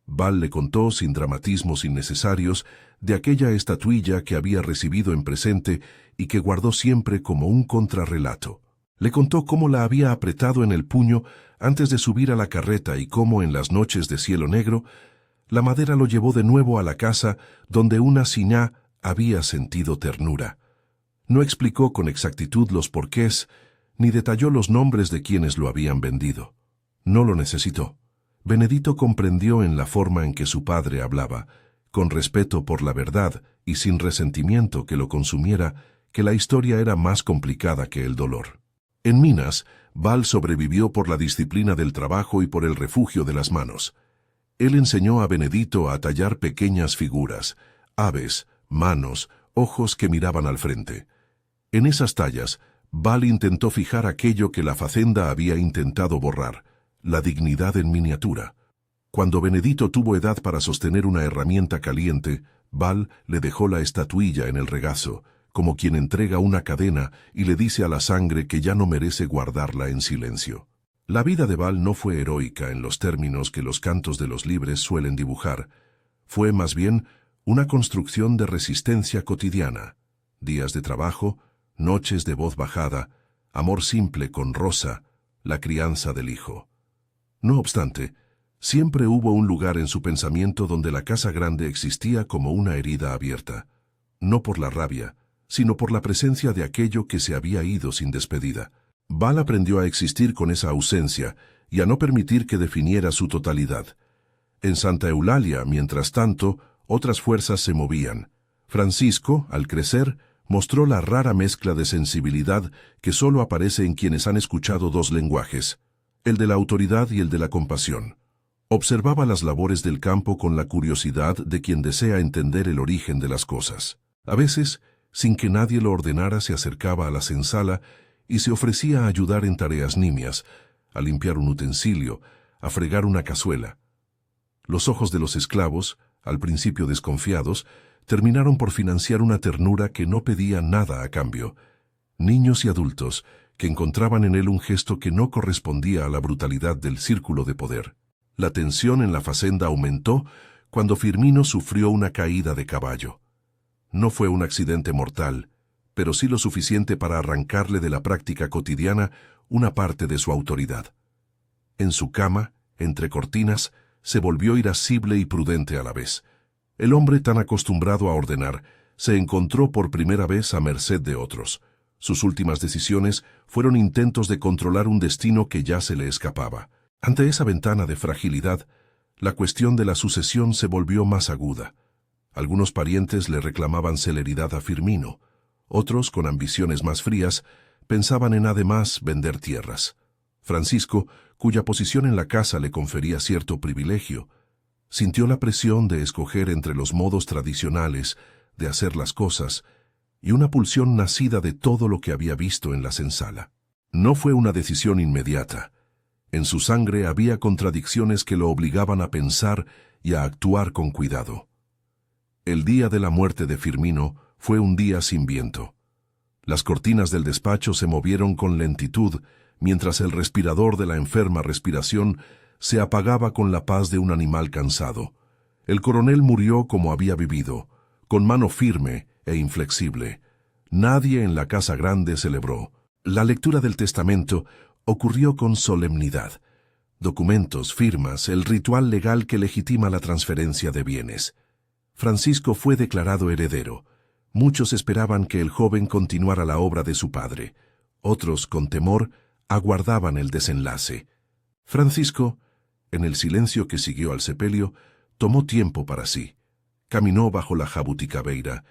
Val le contó, sin dramatismos innecesarios, de aquella estatuilla que había recibido en presente y que guardó siempre como un contrarrelato. Le contó cómo la había apretado en el puño antes de subir a la carreta y cómo en las noches de cielo negro la madera lo llevó de nuevo a la casa donde una siná había sentido ternura. No explicó con exactitud los porqués, ni detalló los nombres de quienes lo habían vendido. No lo necesitó. Benedito comprendió en la forma en que su padre hablaba, con respeto por la verdad y sin resentimiento que lo consumiera, que la historia era más complicada que el dolor. En Minas, Val sobrevivió por la disciplina del trabajo y por el refugio de las manos. Él enseñó a Benedito a tallar pequeñas figuras, aves, manos, ojos que miraban al frente. En esas tallas, Val intentó fijar aquello que la fazenda había intentado borrar, la dignidad en miniatura. Cuando Benedito tuvo edad para sostener una herramienta caliente, Val le dejó la estatuilla en el regazo, como quien entrega una cadena y le dice a la sangre que ya no merece guardarla en silencio. La vida de Val no fue heroica en los términos que los cantos de los libres suelen dibujar. Fue más bien una construcción de resistencia cotidiana. Días de trabajo, noches de voz bajada, amor simple con Rosa, la crianza del hijo. No obstante, siempre hubo un lugar en su pensamiento donde la casa grande existía como una herida abierta, no por la rabia, sino por la presencia de aquello que se había ido sin despedida. Val aprendió a existir con esa ausencia y a no permitir que definiera su totalidad. En Santa Eulalia, mientras tanto, otras fuerzas se movían. Francisco, al crecer, mostró la rara mezcla de sensibilidad que solo aparece en quienes han escuchado dos lenguajes, el de la autoridad y el de la compasión. Observaba las labores del campo con la curiosidad de quien desea entender el origen de las cosas. A veces, sin que nadie lo ordenara, se acercaba a la senzala y se ofrecía a ayudar en tareas nimias, a limpiar un utensilio, a fregar una cazuela. Los ojos de los esclavos, al principio desconfiados, terminaron por financiar una ternura que no pedía nada a cambio. Niños y adultos, que encontraban en él un gesto que no correspondía a la brutalidad del círculo de poder. La tensión en la facenda aumentó cuando Firmino sufrió una caída de caballo. No fue un accidente mortal, pero sí lo suficiente para arrancarle de la práctica cotidiana una parte de su autoridad. En su cama, entre cortinas, se volvió irascible y prudente a la vez. El hombre tan acostumbrado a ordenar se encontró por primera vez a merced de otros. Sus últimas decisiones fueron intentos de controlar un destino que ya se le escapaba. Ante esa ventana de fragilidad, la cuestión de la sucesión se volvió más aguda. Algunos parientes le reclamaban celeridad a Firmino. Otros, con ambiciones más frías, pensaban en además vender tierras. Francisco, cuya posición en la casa le confería cierto privilegio, sintió la presión de escoger entre los modos tradicionales de hacer las cosas y una pulsión nacida de todo lo que había visto en la senzala. No fue una decisión inmediata. En su sangre había contradicciones que lo obligaban a pensar y a actuar con cuidado. El día de la muerte de Firmino fue un día sin viento. Las cortinas del despacho se movieron con lentitud, mientras el respirador de la enferma respiración se apagaba con la paz de un animal cansado. El coronel murió como había vivido, con mano firme e inflexible. Nadie en la casa grande celebró. La lectura del testamento ocurrió con solemnidad. Documentos, firmas, el ritual legal que legitima la transferencia de bienes. Francisco fue declarado heredero. Muchos esperaban que el joven continuara la obra de su padre. Otros, con temor, aguardaban el desenlace. Francisco, en el silencio que siguió al sepelio, tomó tiempo para sí. Caminó bajo la jabuticabeira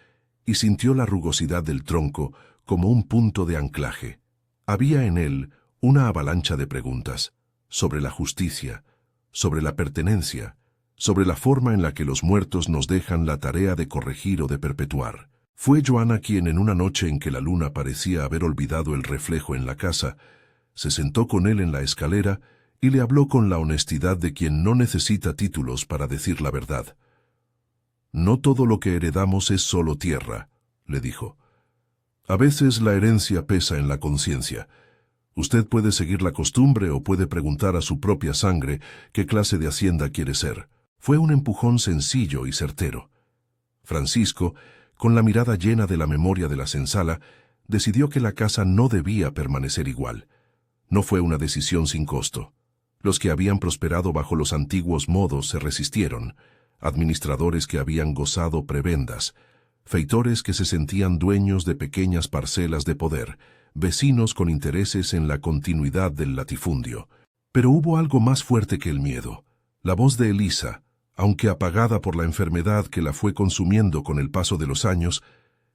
y sintió la rugosidad del tronco como un punto de anclaje. Había en él una avalancha de preguntas sobre la justicia, sobre la pertenencia, sobre la forma en la que los muertos nos dejan la tarea de corregir o de perpetuar. Fue Joana quien, en una noche en que la luna parecía haber olvidado el reflejo en la casa, se sentó con él en la escalera y le habló con la honestidad de quien no necesita títulos para decir la verdad. «No todo lo que heredamos es solo tierra», le dijo. «A veces la herencia pesa en la conciencia. Usted puede seguir la costumbre o puede preguntar a su propia sangre qué clase de hacienda quiere ser». Fue un empujón sencillo y certero. Francisco, con la mirada llena de la memoria de la senzala, decidió que la casa no debía permanecer igual. No fue una decisión sin costo. Los que habían prosperado bajo los antiguos modos se resistieron, administradores que habían gozado prebendas, feitores que se sentían dueños de pequeñas parcelas de poder, vecinos con intereses en la continuidad del latifundio. Pero hubo algo más fuerte que el miedo. La voz de Elisa, aunque apagada por la enfermedad que la fue consumiendo con el paso de los años,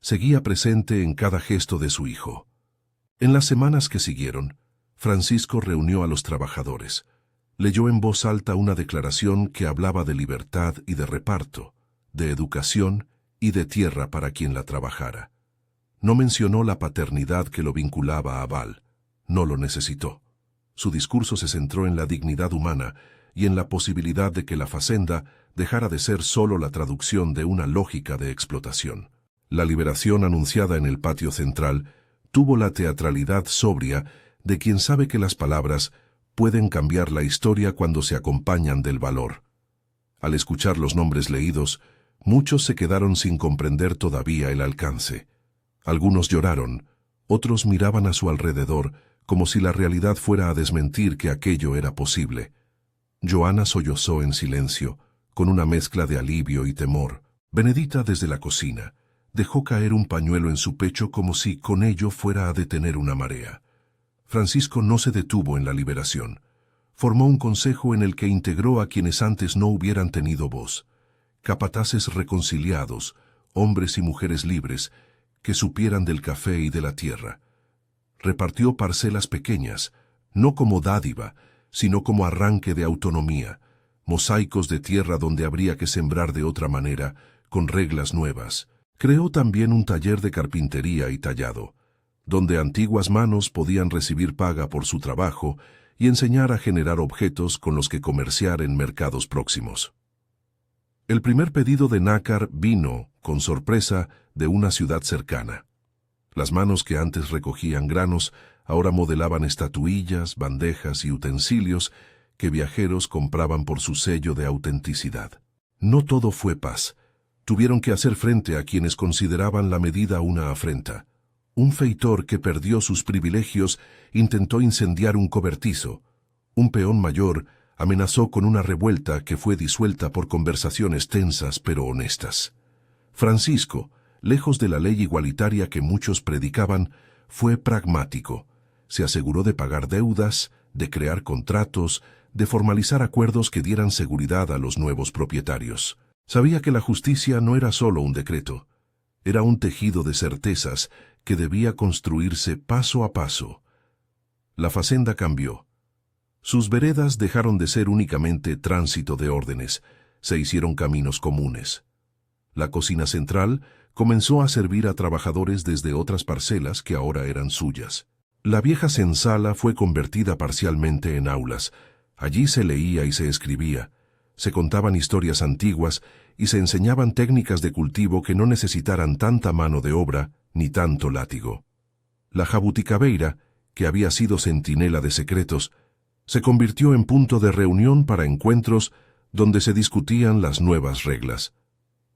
seguía presente en cada gesto de su hijo. En las semanas que siguieron, Francisco reunió a los trabajadores. Leyó en voz alta una declaración que hablaba de libertad y de reparto, de educación y de tierra para quien la trabajara. No mencionó la paternidad que lo vinculaba a Val. No lo necesitó. Su discurso se centró en la dignidad humana, y en la posibilidad de que la Facenda dejara de ser solo la traducción de una lógica de explotación. La liberación anunciada en el patio central tuvo la teatralidad sobria de quien sabe que las palabras pueden cambiar la historia cuando se acompañan del valor. Al escuchar los nombres leídos, muchos se quedaron sin comprender todavía el alcance. Algunos lloraron, otros miraban a su alrededor como si la realidad fuera a desmentir que aquello era posible. Joana sollozó en silencio, con una mezcla de alivio y temor. Benedita, desde la cocina, dejó caer un pañuelo en su pecho como si con ello fuera a detener una marea. Francisco no se detuvo en la liberación. Formó un consejo en el que integró a quienes antes no hubieran tenido voz. Capataces reconciliados, hombres y mujeres libres, que supieran del café y de la tierra. Repartió parcelas pequeñas, no como dádiva, sino como arranque de autonomía, mosaicos de tierra donde habría que sembrar de otra manera, con reglas nuevas. Creó también un taller de carpintería y tallado, donde antiguas manos podían recibir paga por su trabajo y enseñar a generar objetos con los que comerciar en mercados próximos. El primer pedido de nácar vino, con sorpresa, de una ciudad cercana. Las manos que antes recogían granos ahora modelaban estatuillas, bandejas y utensilios que viajeros compraban por su sello de autenticidad. No todo fue paz. Tuvieron que hacer frente a quienes consideraban la medida una afrenta. Un feitor que perdió sus privilegios intentó incendiar un cobertizo. Un peón mayor amenazó con una revuelta que fue disuelta por conversaciones tensas pero honestas. Francisco, lejos de la ley igualitaria que muchos predicaban, fue pragmático. Se aseguró de pagar deudas, de crear contratos, de formalizar acuerdos que dieran seguridad a los nuevos propietarios. Sabía que la justicia no era solo un decreto, era un tejido de certezas que debía construirse paso a paso. La Facenda cambió. Sus veredas dejaron de ser únicamente tránsito de órdenes, se hicieron caminos comunes. La cocina central comenzó a servir a trabajadores desde otras parcelas que ahora eran suyas. La vieja senzala fue convertida parcialmente en aulas. Allí se leía y se escribía, se contaban historias antiguas y se enseñaban técnicas de cultivo que no necesitaran tanta mano de obra ni tanto látigo. La jabuticabeira, que había sido centinela de secretos, se convirtió en punto de reunión para encuentros donde se discutían las nuevas reglas.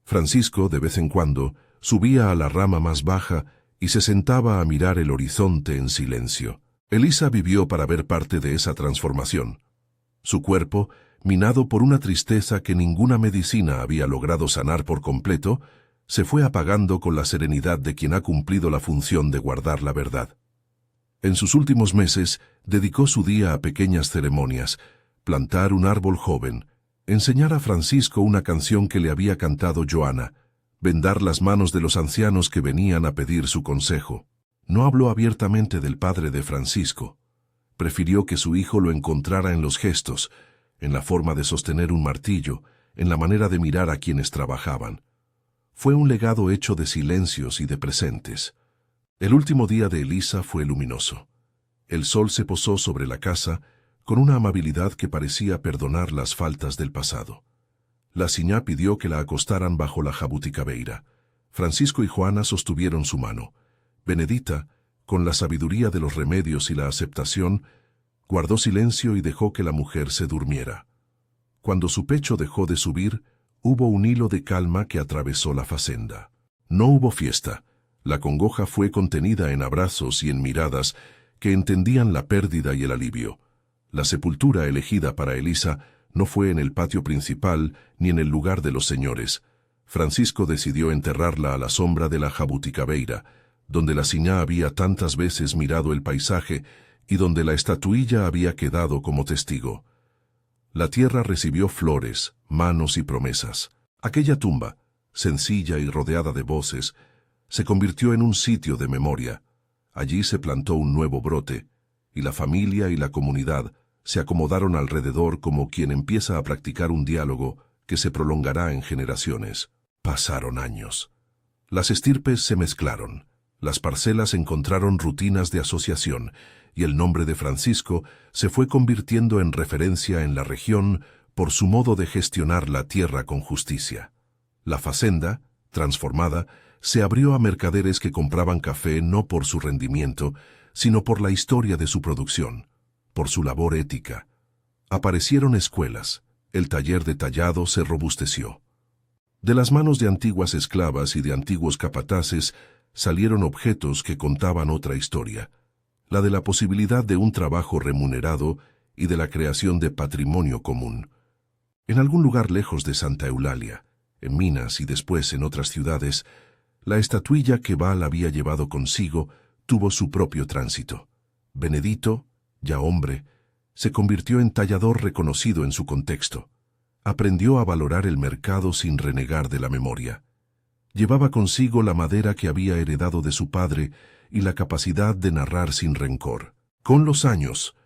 Francisco, de vez en cuando, subía a la rama más baja y se sentaba a mirar el horizonte en silencio. Elisa vivió para ver parte de esa transformación. Su cuerpo, minado por una tristeza que ninguna medicina había logrado sanar por completo, se fue apagando con la serenidad de quien ha cumplido la función de guardar la verdad. En sus últimos meses, dedicó su día a pequeñas ceremonias, plantar un árbol joven, enseñar a Francisco una canción que le había cantado Joana, vendar las manos de los ancianos que venían a pedir su consejo. No habló abiertamente del padre de Francisco. Prefirió que su hijo lo encontrara en los gestos, en la forma de sostener un martillo, en la manera de mirar a quienes trabajaban. Fue un legado hecho de silencios y de presentes. El último día de Elisa fue luminoso. El sol se posó sobre la casa con una amabilidad que parecía perdonar las faltas del pasado. La siñá pidió que la acostaran bajo la jabuticabeira. Francisco y Joana sostuvieron su mano. Benedita, con la sabiduría de los remedios y la aceptación, guardó silencio y dejó que la mujer se durmiera. Cuando su pecho dejó de subir, hubo un hilo de calma que atravesó la Facenda. No hubo fiesta. La congoja fue contenida en abrazos y en miradas que entendían la pérdida y el alivio. La sepultura elegida para Elisa no fue en el patio principal ni en el lugar de los señores. Francisco decidió enterrarla a la sombra de la jabuticabeira, donde la siñá había tantas veces mirado el paisaje y donde la estatuilla había quedado como testigo. La tierra recibió flores, manos y promesas. Aquella tumba, sencilla y rodeada de voces, se convirtió en un sitio de memoria. Allí se plantó un nuevo brote, y la familia y la comunidad se acomodaron alrededor como quien empieza a practicar un diálogo que se prolongará en generaciones. Pasaron años. Las estirpes se mezclaron, las parcelas encontraron rutinas de asociación, y el nombre de Francisco se fue convirtiendo en referencia en la región por su modo de gestionar la tierra con justicia. La fazenda, transformada, se abrió a mercaderes que compraban café no por su rendimiento, sino por la historia de su producción, por su labor ética. Aparecieron escuelas, el taller de tallado se robusteció. De las manos de antiguas esclavas y de antiguos capataces salieron objetos que contaban otra historia, la de la posibilidad de un trabajo remunerado y de la creación de patrimonio común. En algún lugar lejos de Santa Eulalia, en Minas y después en otras ciudades, la estatuilla que Baal había llevado consigo tuvo su propio tránsito. Benedito, ya hombre, se convirtió en tallador reconocido en su contexto. Aprendió a valorar el mercado sin renegar de la memoria. Llevaba consigo la madera que había heredado de su padre y la capacidad de narrar sin rencor. Con los años,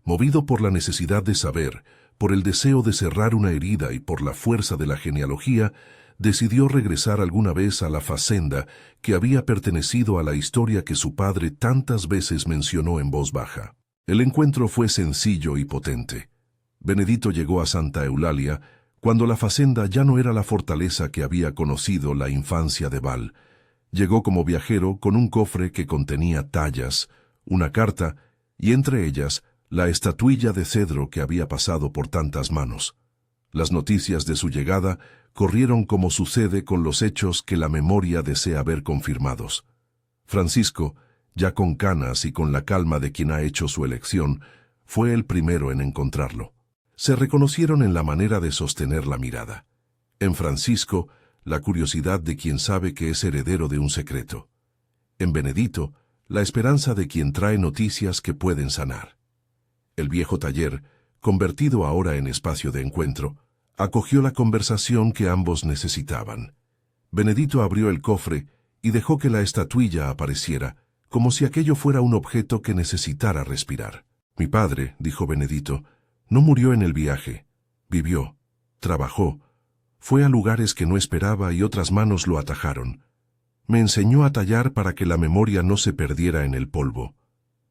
movido por la necesidad de saber, por el deseo de cerrar una herida y por la fuerza de la genealogía, decidió regresar alguna vez a la fazenda que había pertenecido a la historia que su padre tantas veces mencionó en voz baja. El encuentro fue sencillo y potente. Benedito llegó a Santa Eulalia cuando la fazenda ya no era la fortaleza que había conocido la infancia de Baal. Llegó como viajero con un cofre que contenía tallas, una carta y entre ellas la estatuilla de cedro que había pasado por tantas manos. Las noticias de su llegada corrieron como sucede con los hechos que la memoria desea ver confirmados. Francisco, ya con canas y con la calma de quien ha hecho su elección, fue el primero en encontrarlo. Se reconocieron en la manera de sostener la mirada. En Francisco, la curiosidad de quien sabe que es heredero de un secreto. En Benedito, la esperanza de quien trae noticias que pueden sanar. El viejo taller, convertido ahora en espacio de encuentro, acogió la conversación que ambos necesitaban. Benedito abrió el cofre y dejó que la estatuilla apareciera, como si aquello fuera un objeto que necesitara respirar. «Mi padre», dijo Benedito, «no murió en el viaje. Vivió, trabajó, fue a lugares que no esperaba y otras manos lo atajaron. Me enseñó a tallar para que la memoria no se perdiera en el polvo.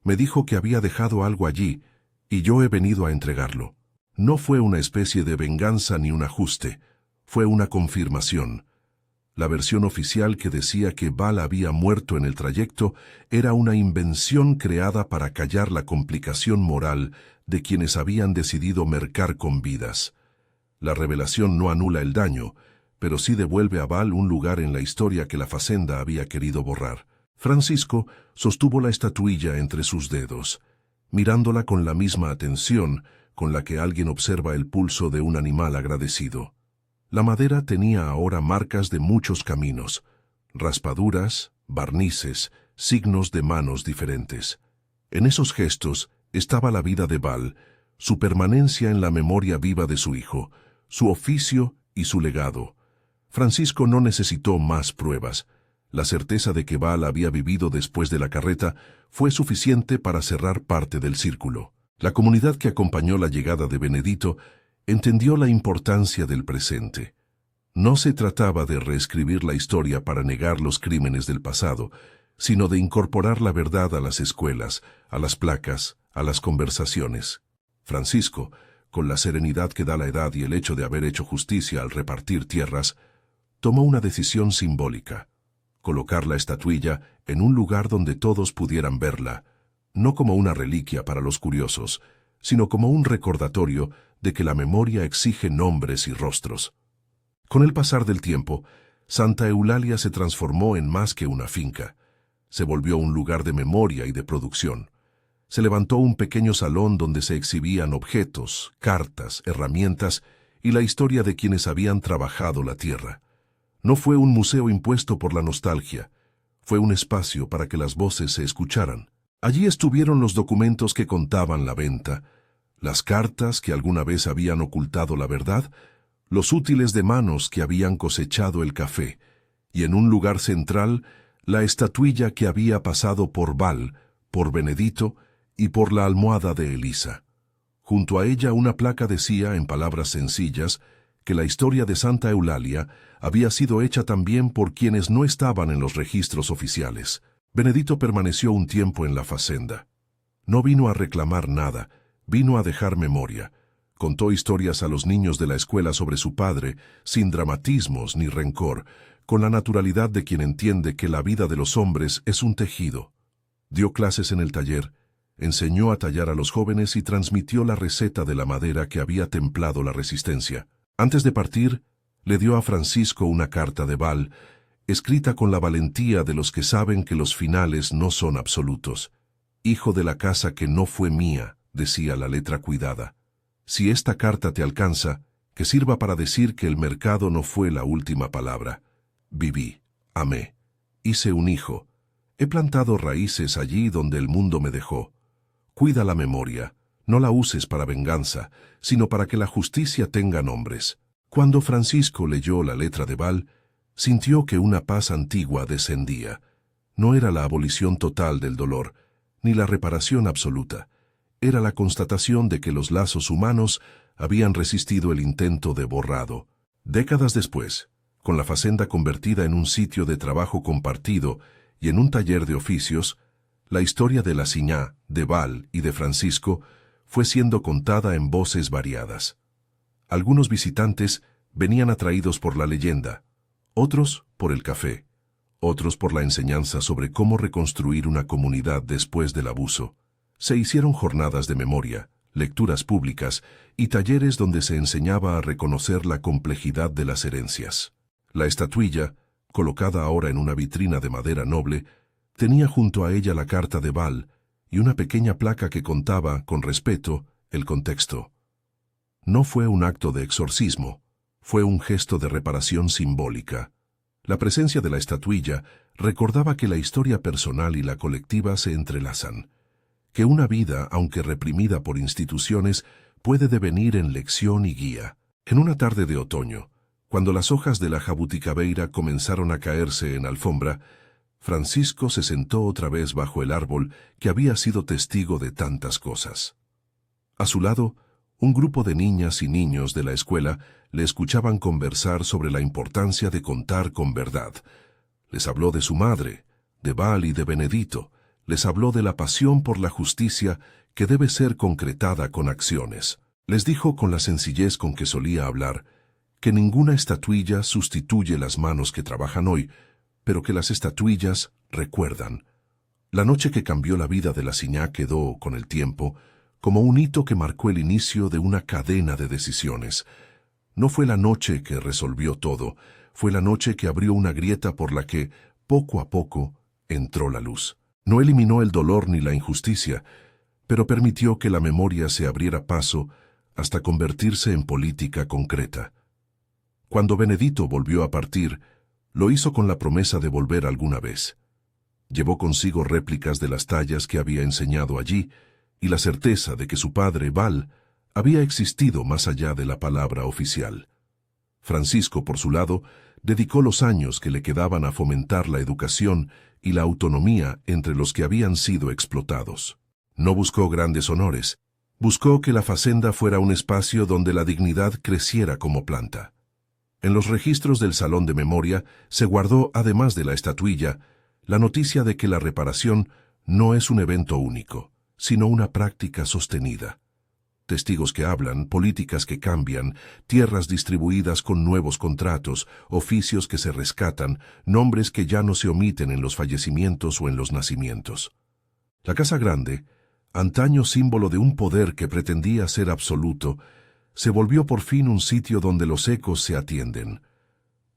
Me dijo que había dejado algo allí, y yo he venido a entregarlo. No fue una especie de venganza ni un ajuste, fue una confirmación. La versión oficial que decía que Baal había muerto en el trayecto era una invención creada para callar la complicación moral de quienes habían decidido mercar con vidas. La revelación no anula el daño, pero sí devuelve a Baal un lugar en la historia que la fazenda había querido borrar. Francisco sostuvo la estatuilla entre sus dedos, mirándola con la misma atención con la que alguien observa el pulso de un animal agradecido. La madera tenía ahora marcas de muchos caminos, raspaduras, barnices, signos de manos diferentes. En esos gestos estaba la vida de Baal, su permanencia en la memoria viva de su hijo, su oficio y su legado. Francisco no necesitó más pruebas. La certeza de que Baal había vivido después de la carreta fue suficiente para cerrar parte del círculo. La comunidad que acompañó la llegada de Benedito entendió la importancia del presente. No se trataba de reescribir la historia para negar los crímenes del pasado, sino de incorporar la verdad a las escuelas, a las placas, a las conversaciones. Francisco, con la serenidad que da la edad y el hecho de haber hecho justicia al repartir tierras, tomó una decisión simbólica: colocar la estatuilla en un lugar donde todos pudieran verla, no como una reliquia para los curiosos, sino como un recordatorio de que la memoria exige nombres y rostros. Con el pasar del tiempo, Santa Eulalia se transformó en más que una finca. Se volvió un lugar de memoria y de producción. Se levantó un pequeño salón donde se exhibían objetos, cartas, herramientas y la historia de quienes habían trabajado la tierra. No fue un museo impuesto por la nostalgia, fue un espacio para que las voces se escucharan. Allí estuvieron los documentos que contaban la venta, las cartas que alguna vez habían ocultado la verdad, los útiles de manos que habían cosechado el café, y en un lugar central, la estatuilla que había pasado por Baal, por Benedito y por la almohada de Elisa. Junto a ella una placa decía, en palabras sencillas, que la historia de Santa Eulalia había sido hecha también por quienes no estaban en los registros oficiales. Benedito permaneció un tiempo en la fazenda. No vino a reclamar nada, vino a dejar memoria. Contó historias a los niños de la escuela sobre su padre, sin dramatismos ni rencor, con la naturalidad de quien entiende que la vida de los hombres es un tejido. Dio clases en el taller, enseñó a tallar a los jóvenes y transmitió la receta de la madera que había templado la resistencia. Antes de partir, le dio a Francisco una carta de Val, escrita con la valentía de los que saben que los finales no son absolutos. «Hijo de la casa que no fue mía», decía la letra cuidada. «Si esta carta te alcanza, que sirva para decir que el mercado no fue la última palabra. Viví, amé, hice un hijo, he plantado raíces allí donde el mundo me dejó. Cuida la memoria, no la uses para venganza, sino para que la justicia tenga nombres». Cuando Francisco leyó la letra de Val, sintió que una paz antigua descendía. No era la abolición total del dolor, ni la reparación absoluta. Era la constatación de que los lazos humanos habían resistido el intento de borrado. Décadas después, con la fazenda convertida en un sitio de trabajo compartido y en un taller de oficios, la historia de la Siñá, de Val y de Francisco fue siendo contada en voces variadas. Algunos visitantes venían atraídos por la leyenda, otros por el café, otros por la enseñanza sobre cómo reconstruir una comunidad después del abuso. Se hicieron jornadas de memoria, lecturas públicas y talleres donde se enseñaba a reconocer la complejidad de las herencias. La estatuilla, colocada ahora en una vitrina de madera noble, tenía junto a ella la carta de Val y una pequeña placa que contaba, con respeto, el contexto. No fue un acto de exorcismo, fue un gesto de reparación simbólica. La presencia de la estatuilla recordaba que la historia personal y la colectiva se entrelazan, que una vida, aunque reprimida por instituciones, puede devenir en lección y guía. En una tarde de otoño, cuando las hojas de la jabuticabeira comenzaron a caerse en alfombra, Francisco se sentó otra vez bajo el árbol que había sido testigo de tantas cosas. A su lado, un grupo de niñas y niños de la escuela le escuchaban conversar sobre la importancia de contar con verdad. Les habló de su madre, de Val y de Benedito. Les habló de la pasión por la justicia que debe ser concretada con acciones. Les dijo con la sencillez con que solía hablar que ninguna estatuilla sustituye las manos que trabajan hoy, pero que las estatuillas recuerdan. La noche que cambió la vida de la Siñá quedó, con el tiempo, como un hito que marcó el inicio de una cadena de decisiones. No fue la noche que resolvió todo, fue la noche que abrió una grieta por la que, poco a poco, entró la luz. No eliminó el dolor ni la injusticia, pero permitió que la memoria se abriera paso hasta convertirse en política concreta. Cuando Benedito volvió a partir, lo hizo con la promesa de volver alguna vez. Llevó consigo réplicas de las tallas que había enseñado allí, y la certeza de que su padre, Val, había existido más allá de la palabra oficial. Francisco, por su lado, dedicó los años que le quedaban a fomentar la educación y la autonomía entre los que habían sido explotados. No buscó grandes honores, buscó que la fazenda fuera un espacio donde la dignidad creciera como planta. En los registros del Salón de Memoria se guardó, además de la estatuilla, la noticia de que la reparación no es un evento único, sino una práctica sostenida. Testigos que hablan, políticas que cambian, tierras distribuidas con nuevos contratos, oficios que se rescatan, nombres que ya no se omiten en los fallecimientos o en los nacimientos. La Casa Grande, antaño símbolo de un poder que pretendía ser absoluto, se volvió por fin un sitio donde los ecos se atienden.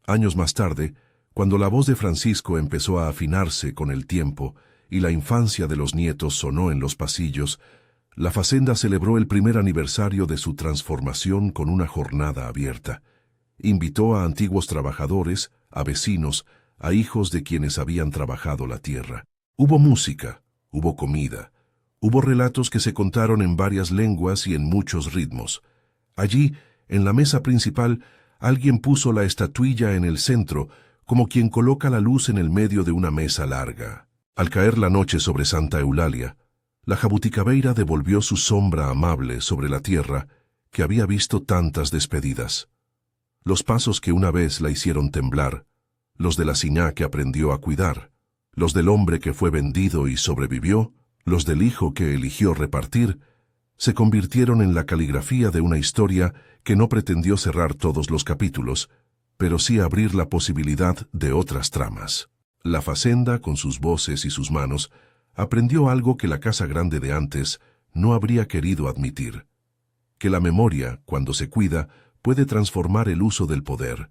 Años más tarde, cuando la voz de Francisco empezó a afinarse con el tiempo y la infancia de los nietos sonó en los pasillos, la fazenda celebró el primer aniversario de su transformación con una jornada abierta. Invitó a antiguos trabajadores, a vecinos, a hijos de quienes habían trabajado la tierra. Hubo música, hubo comida, hubo relatos que se contaron en varias lenguas y en muchos ritmos. Allí, en la mesa principal, alguien puso la estatuilla en el centro, como quien coloca la luz en el medio de una mesa larga. Al caer la noche sobre Santa Eulalia, la jabuticabeira devolvió su sombra amable sobre la tierra que había visto tantas despedidas. Los pasos que una vez la hicieron temblar, los de la Siñá que aprendió a cuidar, los del hombre que fue vendido y sobrevivió, Los del hijo que eligió repartir se convirtieron en la caligrafía de una historia que no pretendió cerrar todos los capítulos, pero sí abrir la posibilidad de otras tramas. La Facenda, con sus voces y sus manos, aprendió algo que la Casa Grande de antes no habría querido admitir: que la memoria, cuando se cuida, puede transformar el uso del poder,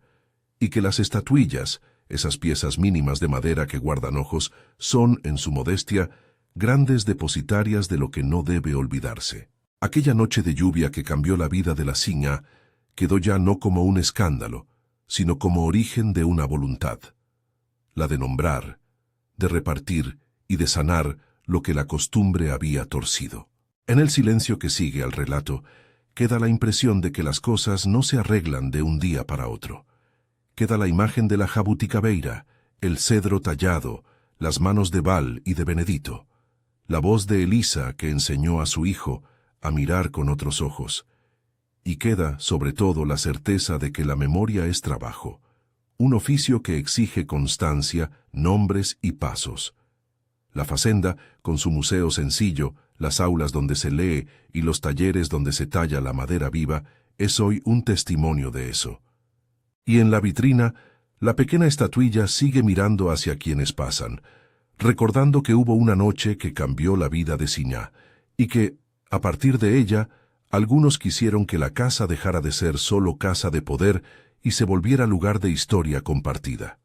y que las estatuillas, esas piezas mínimas de madera que guardan ojos, son, en su modestia, grandes depositarias de lo que no debe olvidarse. Aquella noche de lluvia que cambió la vida de la Siña quedó ya no como un escándalo, sino como origen de una voluntad: la de nombrar, de repartir y de sanar lo que la costumbre había torcido. En el silencio que sigue al relato, queda la impresión de que las cosas no se arreglan de un día para otro. Queda la imagen de la jabuticabeira, el cedro tallado, las manos de Val y de Benedito, la voz de Elisa que enseñó a su hijo a mirar con otros ojos. Y queda, sobre todo, la certeza de que la memoria es trabajo, un oficio que exige constancia, nombres y pasos. La Facenda, con su museo sencillo, las aulas donde se lee y los talleres donde se talla la madera viva, es hoy un testimonio de eso. Y en la vitrina, la pequeña estatuilla sigue mirando hacia quienes pasan, recordando que hubo una noche que cambió la vida de Siñá, y que, a partir de ella, algunos quisieron que la casa dejara de ser solo casa de poder y se volviera lugar de historia compartida.